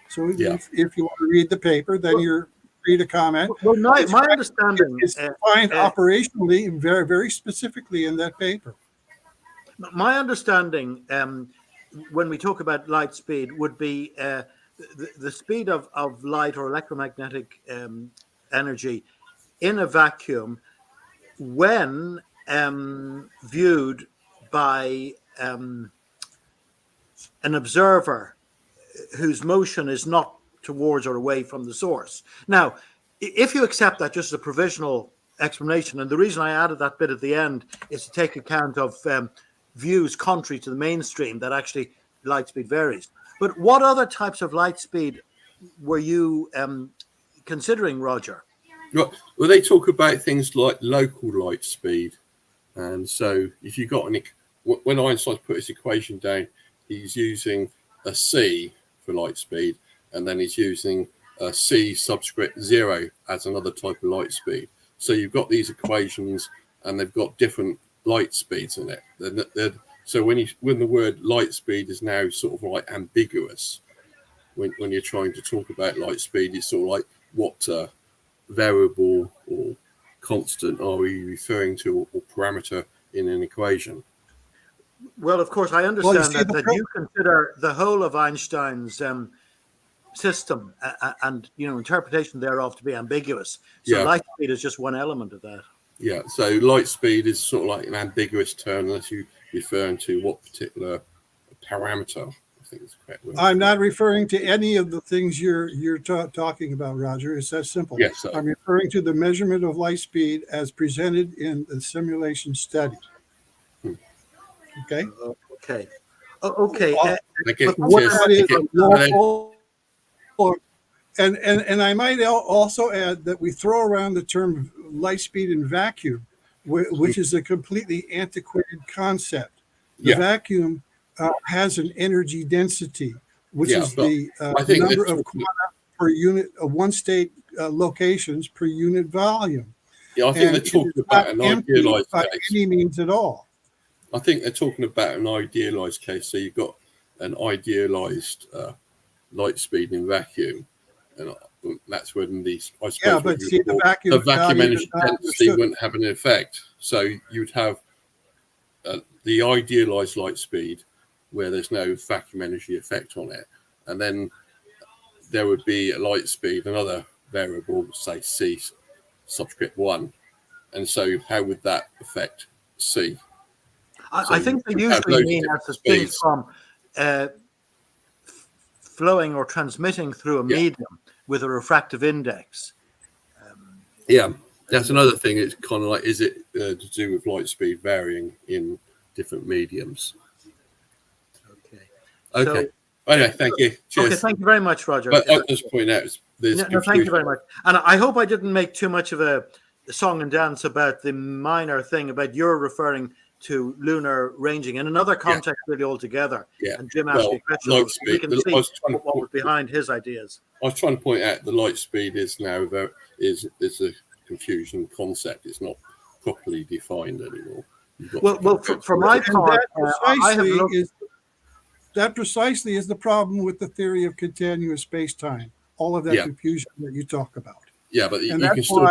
So if you want to read the paper, then you're free to comment. Well, my understanding is defined operationally very, very specifically in that paper. My understanding, when we talk about light speed, would be the speed of light or electromagnetic energy in a vacuum when viewed by an observer whose motion is not towards or away from the source. Now, if you accept that just as a provisional explanation, and the reason I added that bit at the end is to take account of views contrary to the mainstream that actually light speed varies. But what other types of light speed were you considering, Roger? Well, they talk about things like local light speed. And so if you got when Einstein put his equation down, he's using a C for light speed, and then he's using a C subscript 0 as another type of light speed. So you've got these equations, and they've got different light speeds in it. So when the word light speed is now sort of like ambiguous, when you're trying to talk about light speed, it's sort of like what variable or constant are we referring to, or parameter in an equation? Well, of course, I understand that you consider the whole of Einstein's system and interpretation thereof to be ambiguous. So light speed is just one element of that. Yeah, so light speed is sort of like an ambiguous term unless you're referring to what particular parameter. I think is the correct word. I'm not referring to any of the things you're talking about, Roger. It's that simple. Yes, sir. I'm referring to the measurement of light speed as presented in the simulation study. Okay. Okay. Okay. And I might also add that we throw around the term light speed in vacuum, which is a completely antiquated concept. The vacuum has an energy density, which is the number of quanta per unit of one state locations per unit volume. Yeah, I think they're talking about an idealized by case. Any means at all. I think they're talking about an idealized case. So you've got an idealized light speed in vacuum, and that's when these, I suppose, Yeah, but see, the vacuum energy density wouldn't have an effect. So you'd have the idealized light speed where there's no vacuum energy effect on it, and then there would be a light speed, another variable, say c subscript 1, and so how would that affect c? I think they usually mean as distinct from flowing or transmitting through a medium with a refractive index. Yeah, that's another thing. It's kind of like, is it to do with light speed varying in different mediums? Okay. Anyway, thank you. Cheers. Okay, thank you very much, Roger. But I'll just point out, there's no, thank you very much. And I hope I didn't make too much of a song and dance about the minor thing about you're referring to lunar ranging in another context really altogether. Yeah. And Jim asked me a question. We can see what was behind his ideas. I was trying to point out the light speed is now is a confusion concept. It's not properly defined anymore. Well, for my part, that precisely is the problem with the theory of continuous space-time. All of that confusion that you talk about. Yeah, but and that's why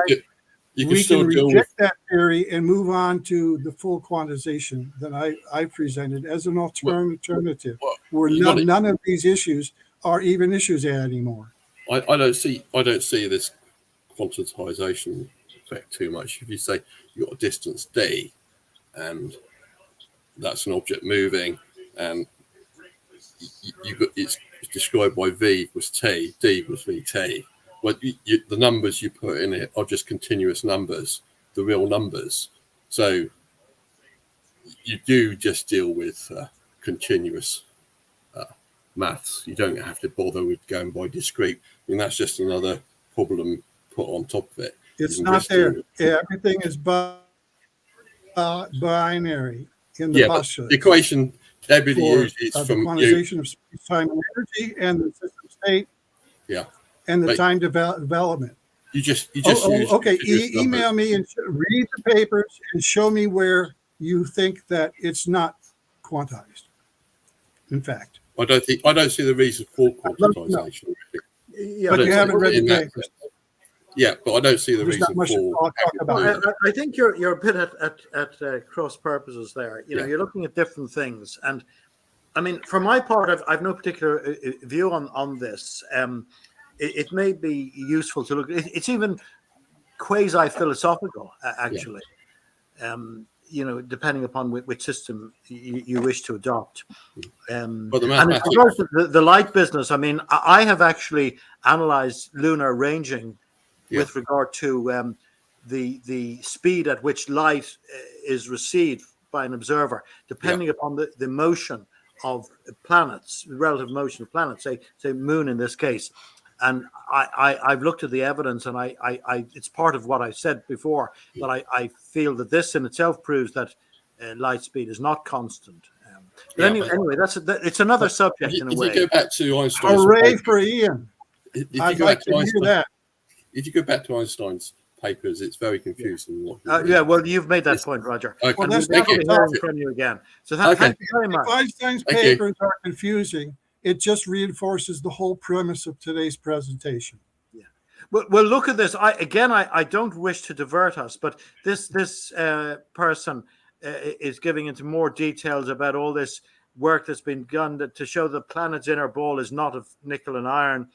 we can reject that theory and move on to the full quantization that I presented as an alternative, where none of these issues are even issues anymore. I don't see this quantization effect too much. If you say you've got a distance d, and that's an object moving, and it's described by v equals t, d equals vt. Well, the numbers you put in it are just continuous numbers, the real numbers. So you do just deal with continuous maths. You don't have to bother with going by discrete. I mean, that's just another problem put on top of it. It's not there. Everything is binary in the postulate. The equation everybody uses from quantization of space-time and energy and the system state. Yeah. And the time development. You just use okay. Email me and read the papers and show me where you think that it's not quantized. In fact, I don't see the reason for quantization. Yeah, but you haven't read the papers. Yeah, but I don't see the reason for. I think you're a bit at cross purposes there. You know, you're looking at different things, and I mean, for my part, I've no particular view on this. It may be useful to look. It's even quasi-philosophical, actually. You know, depending upon which system you wish to adopt. And the light business. I mean, I have actually analyzed lunar ranging with regard to the speed at which light is received by an observer, depending upon the motion of planets, the relative motion of planets, say Moon in this case. And I've looked at the evidence, and it's part of what I said before, but I feel that this in itself proves that light speed is not constant. But anyway, it's another subject in a way. If you go back to Einstein's hooray for Ian! I'd like to hear that. If you go back to Einstein's papers, it's very confusing. Well, you've made that point, Roger. Okay. Well, that's definitely hearing from you again. So thank you very much. If Einstein's papers are confusing, it just reinforces the whole premise of today's presentation. Yeah. Well, look at this. I don't wish to divert us, but this person is giving into more details about all this work that's been done to show the planet's inner ball is not of nickel and iron,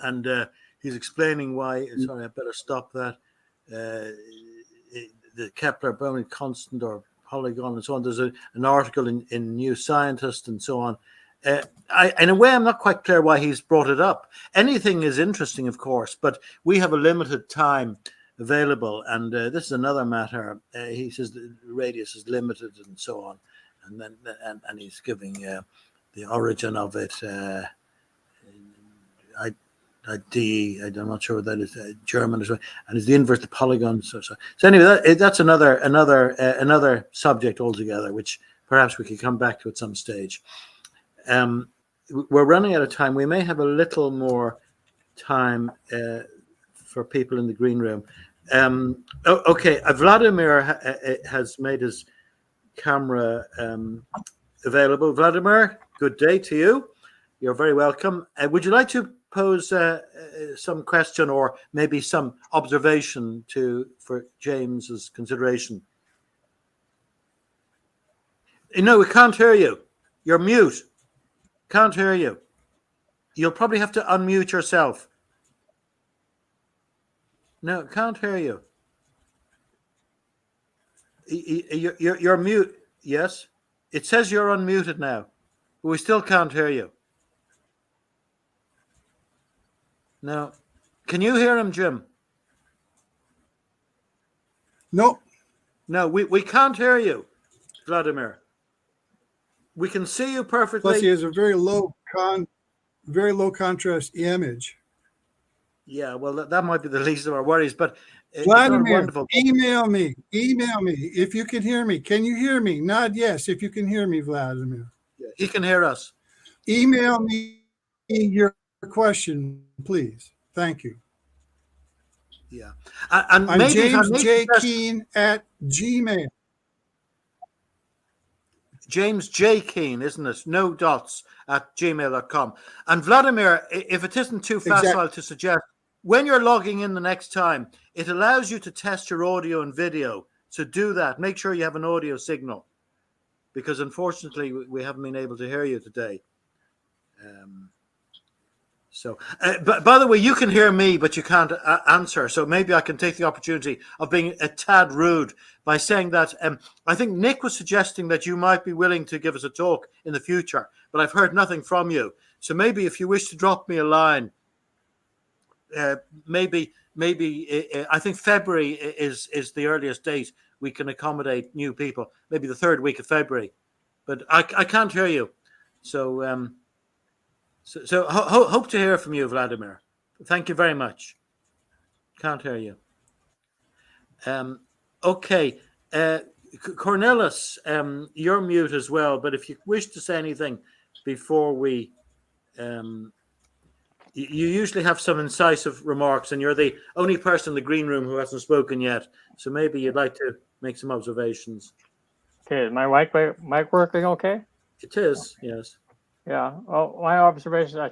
and he's explaining why. Sorry, I better stop that. The Kepler-Bowen constant or polygon and so on. There's an article in New Scientist and so on. In a way, I'm not quite clear why he's brought it up. Anything is interesting, of course, but we have a limited time available, and this is another matter. He says the radius is limited and so on, and then and he's giving the origin of it. I'm not sure what that is, German as well, and it's the inverse of polygons. So anyway, that's another subject altogether, which perhaps we could come back to at some stage. We're running out of time. We may have a little more time for people in the green room. Okay, Vladimir has made his camera available. Vladimir, good day to you. You're very welcome. Would you like to pose some question or maybe some observation for James's consideration? No, we can't hear you. You're mute. Can't hear you. You'll probably have to unmute yourself. No, can't hear you. You're mute. Yes. It says you're unmuted now, but we still can't hear you. No. Can you hear him, Jim? Nope. No, we can't hear you, Vladimir. We can see you perfectly. Plus, he has a very low contrast image. Yeah, well, that might be the least of our worries, but Vladimir, email me if you can hear me. Can you hear me? Nod yes if you can hear me, Vladimir. Yeah, he can hear us. Email me your question, please. Thank you. Yeah, and I'm maybe James J. Keene at Gmail. James J. Keene, isn't it? No dots at gmail.com. And Vladimir, if it isn't too facile to suggest, when you're logging in the next time, it allows you to test your audio and video. So do that. Make sure you have an audio signal, because unfortunately we haven't been able to hear you today. But by the way, you can hear me, but you can't answer. So maybe I can take the opportunity of being a tad rude by saying that I think Nick was suggesting that you might be willing to give us a talk in the future, but I've heard nothing from you. So maybe if you wish to drop me a line, maybe I think February is the earliest date we can accommodate new people. Maybe the third week of February, but I can't hear you. So. So hope to hear from you, Vladimir. Thank you very much. Can't hear you. Okay. Cornelis, you're mute as well, but if you wish to say anything before we... you usually have some incisive remarks, and you're the only person in the green room who hasn't spoken yet. So maybe you'd like to make some observations. Okay, is my mic working okay? It is, yes. Yeah, well, my observations, I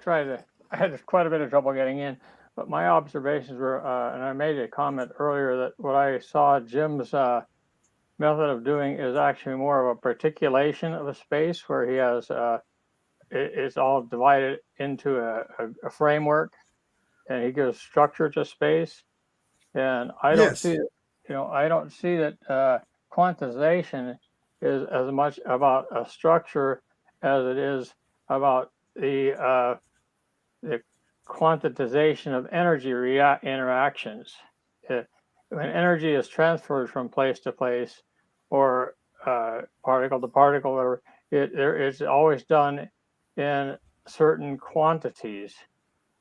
had quite a bit of trouble getting in, but my observations were, and I made a comment earlier that what I saw Jim's method of doing is actually more of a particulation of a space where he has, it's all divided into a framework, and he gives structure to space. And I don't see, I don't see that quantization is as much about a structure as it is about the quantization of energy interactions. When energy is transferred from place to place or particle to particle, whatever, it's always done in certain quantities.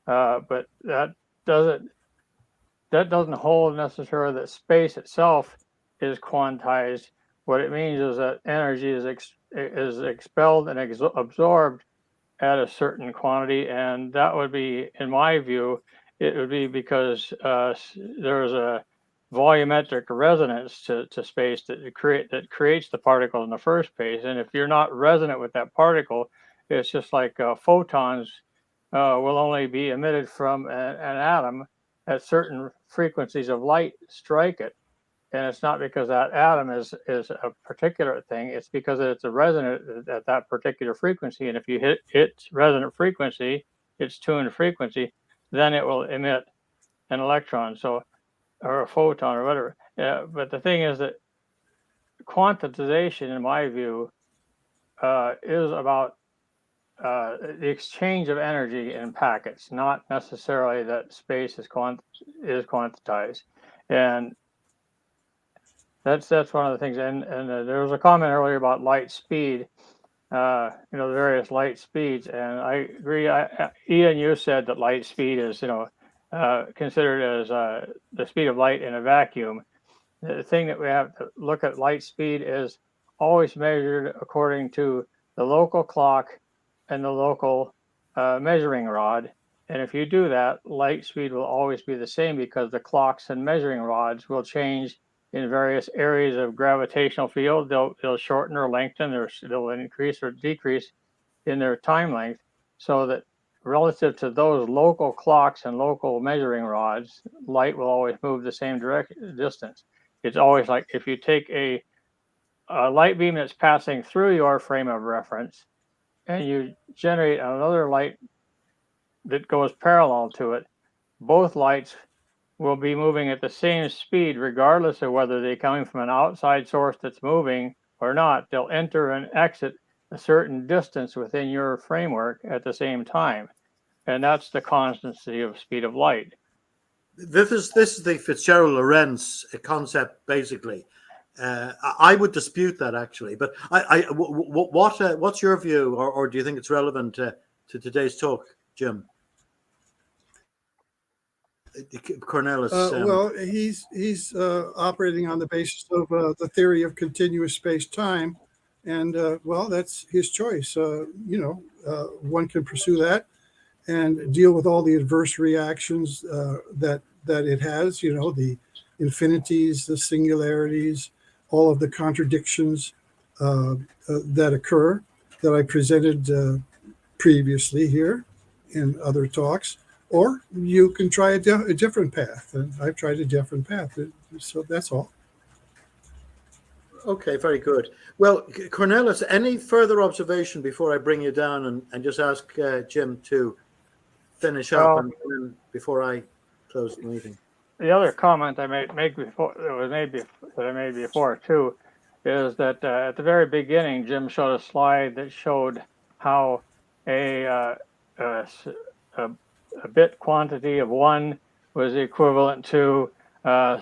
But that doesn't hold necessarily that space itself is quantized. What it means is that energy is expelled and absorbed at a certain quantity, and that would be, in my view, it would be because there is a volumetric resonance to space that creates the particle in the first place. And if you're not resonant with that particle, it's just like photons will only be emitted from an atom at certain frequencies of light strike it. And it's not because that atom is a particular thing. It's because it's a resonant at that particular frequency. And if you hit its resonant frequency, its tuned frequency, then it will emit an electron, or a photon or whatever. But the thing is that quantization, in my view, is about the exchange of energy in packets, not necessarily that space is quantized. And that's one of the things. And there was a comment earlier about light speed, the various light speeds. And I agree. Ian, you said that light speed is, considered as the speed of light in a vacuum. The thing that we have to look at light speed is always measured according to the local clock and the local measuring rod. And if you do that, light speed will always be the same because the clocks and measuring rods will change in various areas of gravitational field. They'll shorten or lengthen, or they'll increase or decrease in their time length. so that relative to those local clocks and local measuring rods, light will always move the same distance. It's always like if you take a light beam that's passing through your frame of reference and you generate another light that goes parallel to it, both lights will be moving at the same speed regardless of whether they're coming from an outside source that's moving or not. They'll enter and exit a certain distance within your framework at the same time. And that's the constancy of speed of light. This is the Fitzgerald-Lorentz concept, basically. I would dispute that, actually. But what's your view, or do you think it's relevant to today's talk, Jim? Cornelis. Well, he's operating on the basis of the theory of continuous space-time, and well, that's his choice. One can pursue that and deal with all the adverse reactions that it has. The infinities, the singularities, all of the contradictions that occur that I presented previously here in other talks. Or you can try a different path, and I've tried a different path. So that's all. Okay, very good. Well, Cornelis, any further observation before I bring you down and just ask Jim to finish up and before I close the meeting? The other comment I made before too is that at the very beginning, Jim showed a slide that showed how a bit quantity of 1 was equivalent to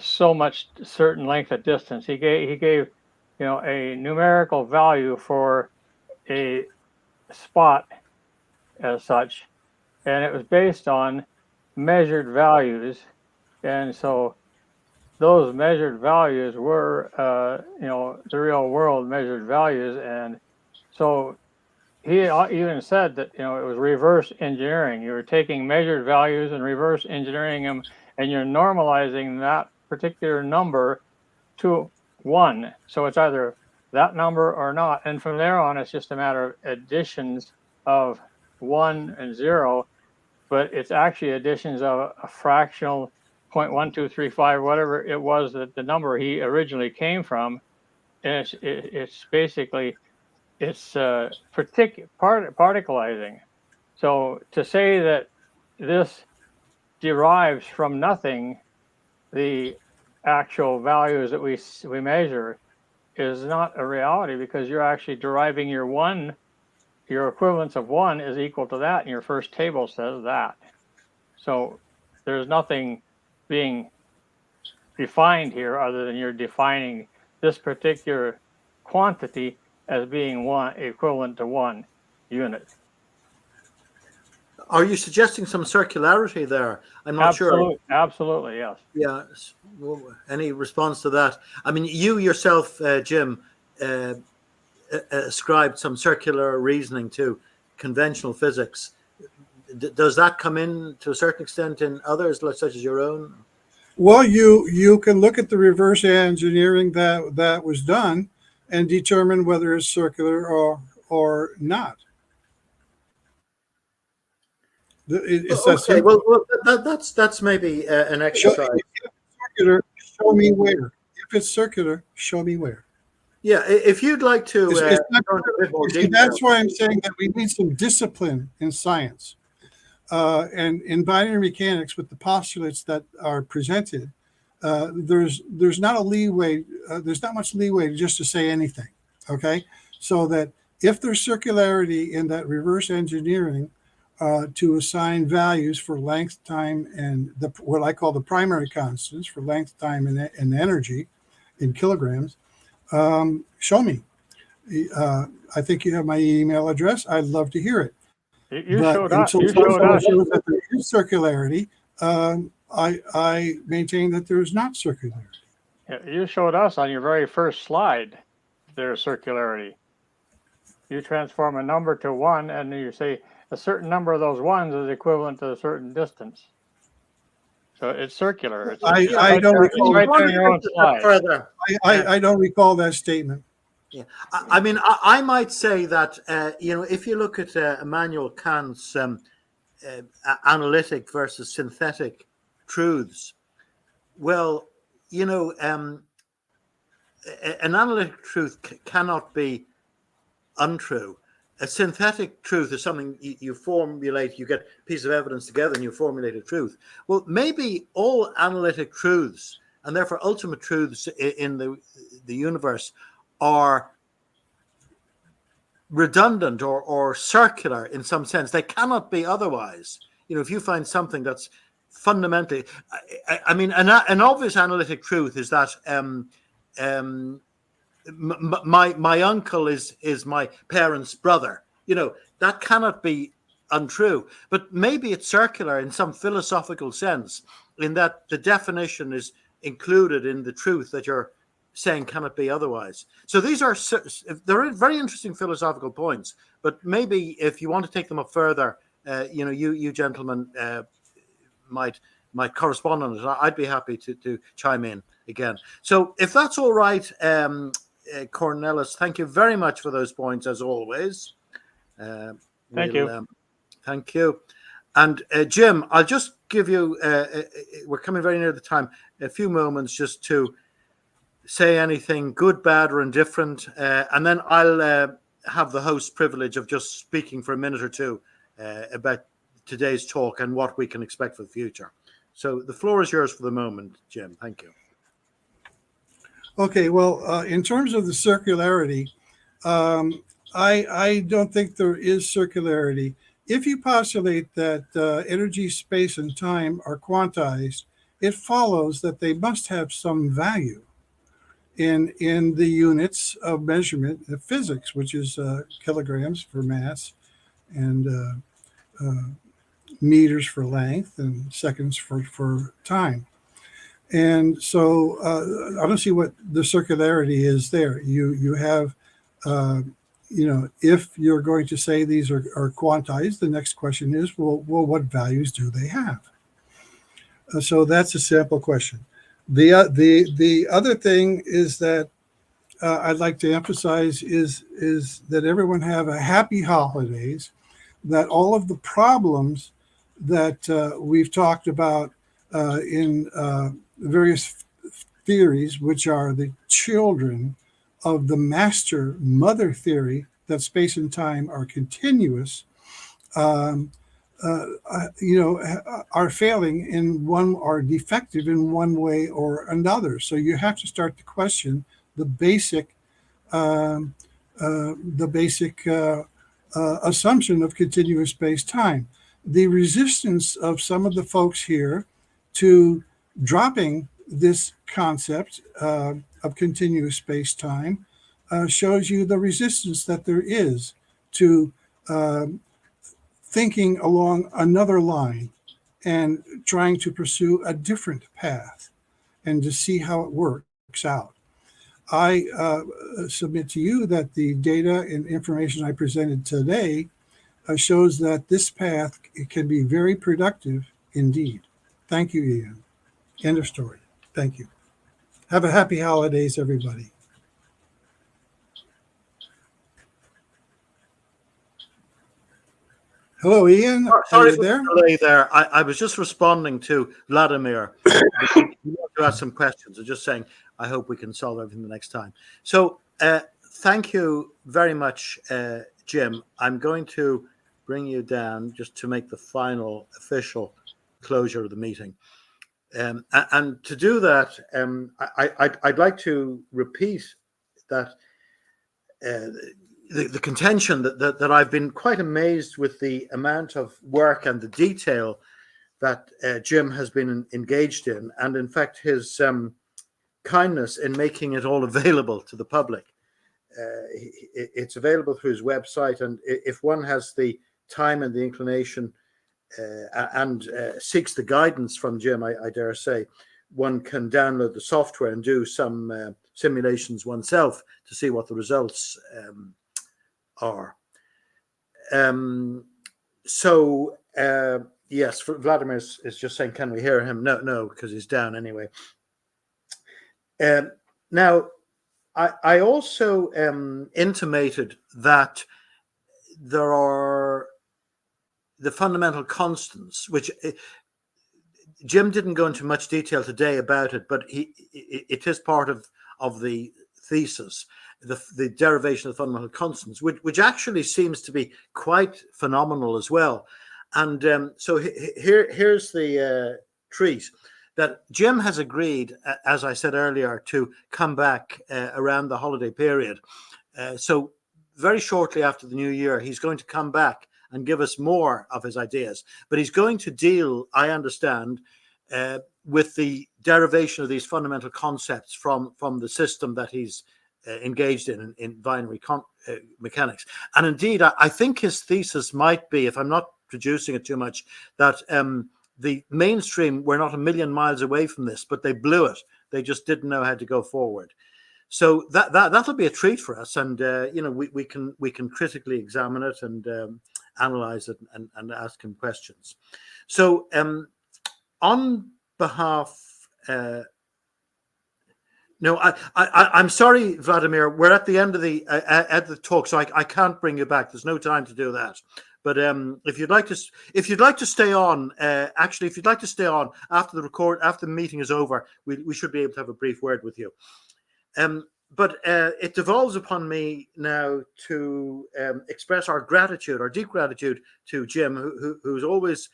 so much certain length of distance. He gave a numerical value for a spot as such, and it was based on measured values. And so those measured values were the real world measured values. And so he even said that, it was reverse engineering. You were taking measured values and reverse engineering them, and you're normalizing that particular number to 1. So it's either that number or not. And from there on, it's just a matter of additions of 1 and 0, but it's actually additions of a fractional 0.1235, whatever it was that the number he originally came from. And it's basically, it's particleizing. So to say that this derives from nothing, the actual values that we measure, is not a reality, because you're actually deriving your equivalence of 1 is equal to that, and your first table says that. So there's nothing being defined here other than you're defining this particular quantity as being equivalent to 1 unit. Are you suggesting some circularity there? I'm not sure. Absolutely, yes. Yeah. Any response to that? I mean, you yourself, Jim, ascribed some circular reasoning to conventional physics. Does that come in to a certain extent in others, such as your own? Well, you can look at the reverse engineering that was done and determine whether it's circular or not. Okay, well, that's maybe an exercise. Circular, show me where. If it's circular, show me where. Yeah, if you'd like to. That's why I'm saying that we need some discipline in science. And in binary mechanics, with the postulates that are presented, there's not a leeway. There's not much leeway just to say anything. Okay, so that if there's circularity in that reverse engineering to assign values for length, time, and what I call the primary constants for length, time, and energy in kilograms, show me. I think you have my email address. I'd love to hear it. You showed us. Shows that there is circularity. I maintain that there is not circularity. You showed us on your very first slide there's circularity. You transform a number to 1, and you say a certain number of those 1s is equivalent to a certain distance. So it's circular. I don't recall. It's right there in your own slide. I don't recall that statement. Yeah, I mean, I might say that if you look at Immanuel Kant's analytic versus synthetic truths, well, an analytic truth cannot be untrue. A synthetic truth is something you formulate, you get a piece of evidence together and you formulate a truth. Well, maybe all analytic truths, and therefore ultimate truths in the universe, are redundant or circular in some sense. They cannot be otherwise. If you find something that's fundamentally, I mean, an obvious analytic truth is that my uncle is my parents' brother. That cannot be untrue. But maybe it's circular in some philosophical sense, in that the definition is included in the truth that you're saying cannot be otherwise. So they're very interesting philosophical points. But maybe if you want to take them up further, you gentlemen might correspond on it. I'd be happy to chime in again. So if that's all right, Cornelis, thank you very much for those points as always. Thank you. Thank you. And Jim, I'll just give you, we're coming very near the time, a few moments just to say anything good, bad, or indifferent. And then I'll have the host's privilege of just speaking for a minute or two about today's talk and what we can expect for the future. So the floor is yours for the moment, Jim. Thank you. Okay, well, in terms of the circularity, I don't think there is circularity. If you postulate that energy, space, and time are quantized, it follows that they must have some value in the units of measurement of physics, which is kilograms for mass and meters for length and seconds for time. And so I don't see what the circularity is there. You have, if you're going to say these are quantized, the next question is, well, what values do they have? So that's a sample question. The other thing is that I'd like to emphasize is that everyone have a happy holidays, that all of the problems that we've talked about in various theories, which are the children of the master mother theory that space and time are continuous, are failing in one, are defective in one way or another. So you have to start to question the basic assumption of continuous space-time. The resistance of some of the folks here to dropping this concept of continuous space-time shows you the resistance that there is to thinking along another line and trying to pursue a different path and to see how it works out. I submit to you that the data and information I presented today shows that this path can be very productive indeed. Thank you, Ian. End of story. Thank you. Have a happy holidays, everybody. Hello, Ian. Sorry Are you there? for the delay there. I was just responding to Vladimir. You want to ask some questions. I'm just saying, I hope we can solve everything the next time. So thank you very much, Jim. I'm going to bring you down just to make the final official closure of the meeting. And to do that, I'd like to repeat that the contention that I've been quite amazed with the amount of work and the detail that Jim has been engaged in, and in fact his kindness in making it all available to the public. It's available through his website, and if one has the time and the inclination and seeks the guidance from Jim, I dare say, one can download the software and do some simulations oneself to see what the results are. Yes, Vladimir is just saying, can we hear him? No, because he's down anyway. Now, I also intimated that there are the fundamental constants, which Jim didn't go into much detail today about it, but it is part of the thesis, the derivation of fundamental constants, which actually seems to be quite phenomenal as well. And so here's the treat, that Jim has agreed, as I said earlier, to come back around the holiday period. So very shortly after the new year, he's going to come back and give us more of his ideas. But he's going to deal, I understand, with the derivation of these fundamental concepts from the system that he's engaged in binary mechanics. And indeed, I think his thesis might be, if I'm not reducing it too much, that the mainstream were not a million miles away from this, but they blew it. They just didn't know how to go forward. So that'll be a treat for us, and we can critically examine it and analyze it and ask him questions. So on behalf, no, I'm sorry, Vladimir, we're at the end of the talk, so I can't bring you back. There's no time to do that. But if you'd like to stay on, actually, if you'd like to stay on after the meeting is over, we should be able to have a brief word with you. But it devolves upon me now to express our gratitude, our deep gratitude to Jim, who's always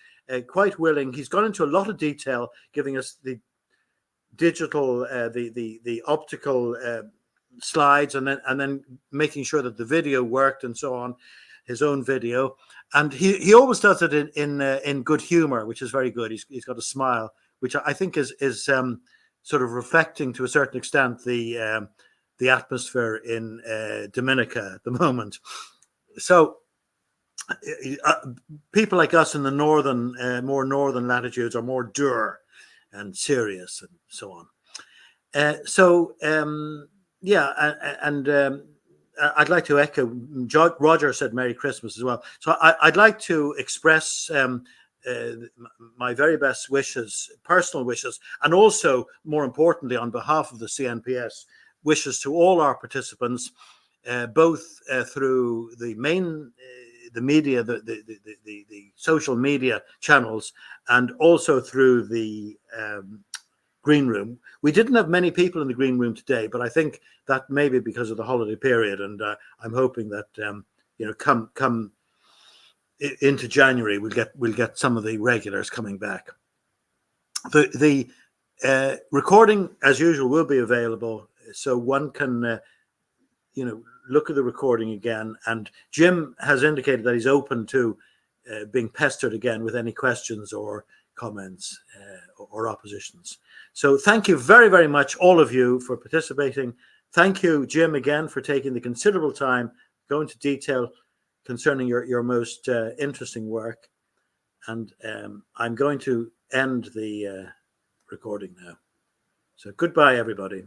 quite willing. He's gone into a lot of detail, giving us the digital, the optical slides, and then making sure that the video worked and so on, his own video. And he always does it in good humor, which is very good. He's got a smile, which I think is sort of reflecting to a certain extent the atmosphere in Dominica at the moment. So people like us in the more northern latitudes are more dour and serious and so on. I'd like to echo, Roger said Merry Christmas as well. So I'd like to express my very best wishes, personal wishes, and also, more importantly, on behalf of the CNPS, wishes to all our participants, both through the main, the media, the social media channels, and also through the green room. We didn't have many people in the green room today, but I think that may be because of the holiday period, and I'm hoping that come into January we'll get some of the regulars coming back. The recording, as usual, will be available, so one can look at the recording again. And Jim has indicated that he's open to being pestered again with any questions or comments or oppositions. So thank you very, very much, all of you, for participating. Thank you, Jim, again, for taking the considerable time, going into detail concerning your most interesting work. And I'm going to end the recording now. So goodbye, everybody.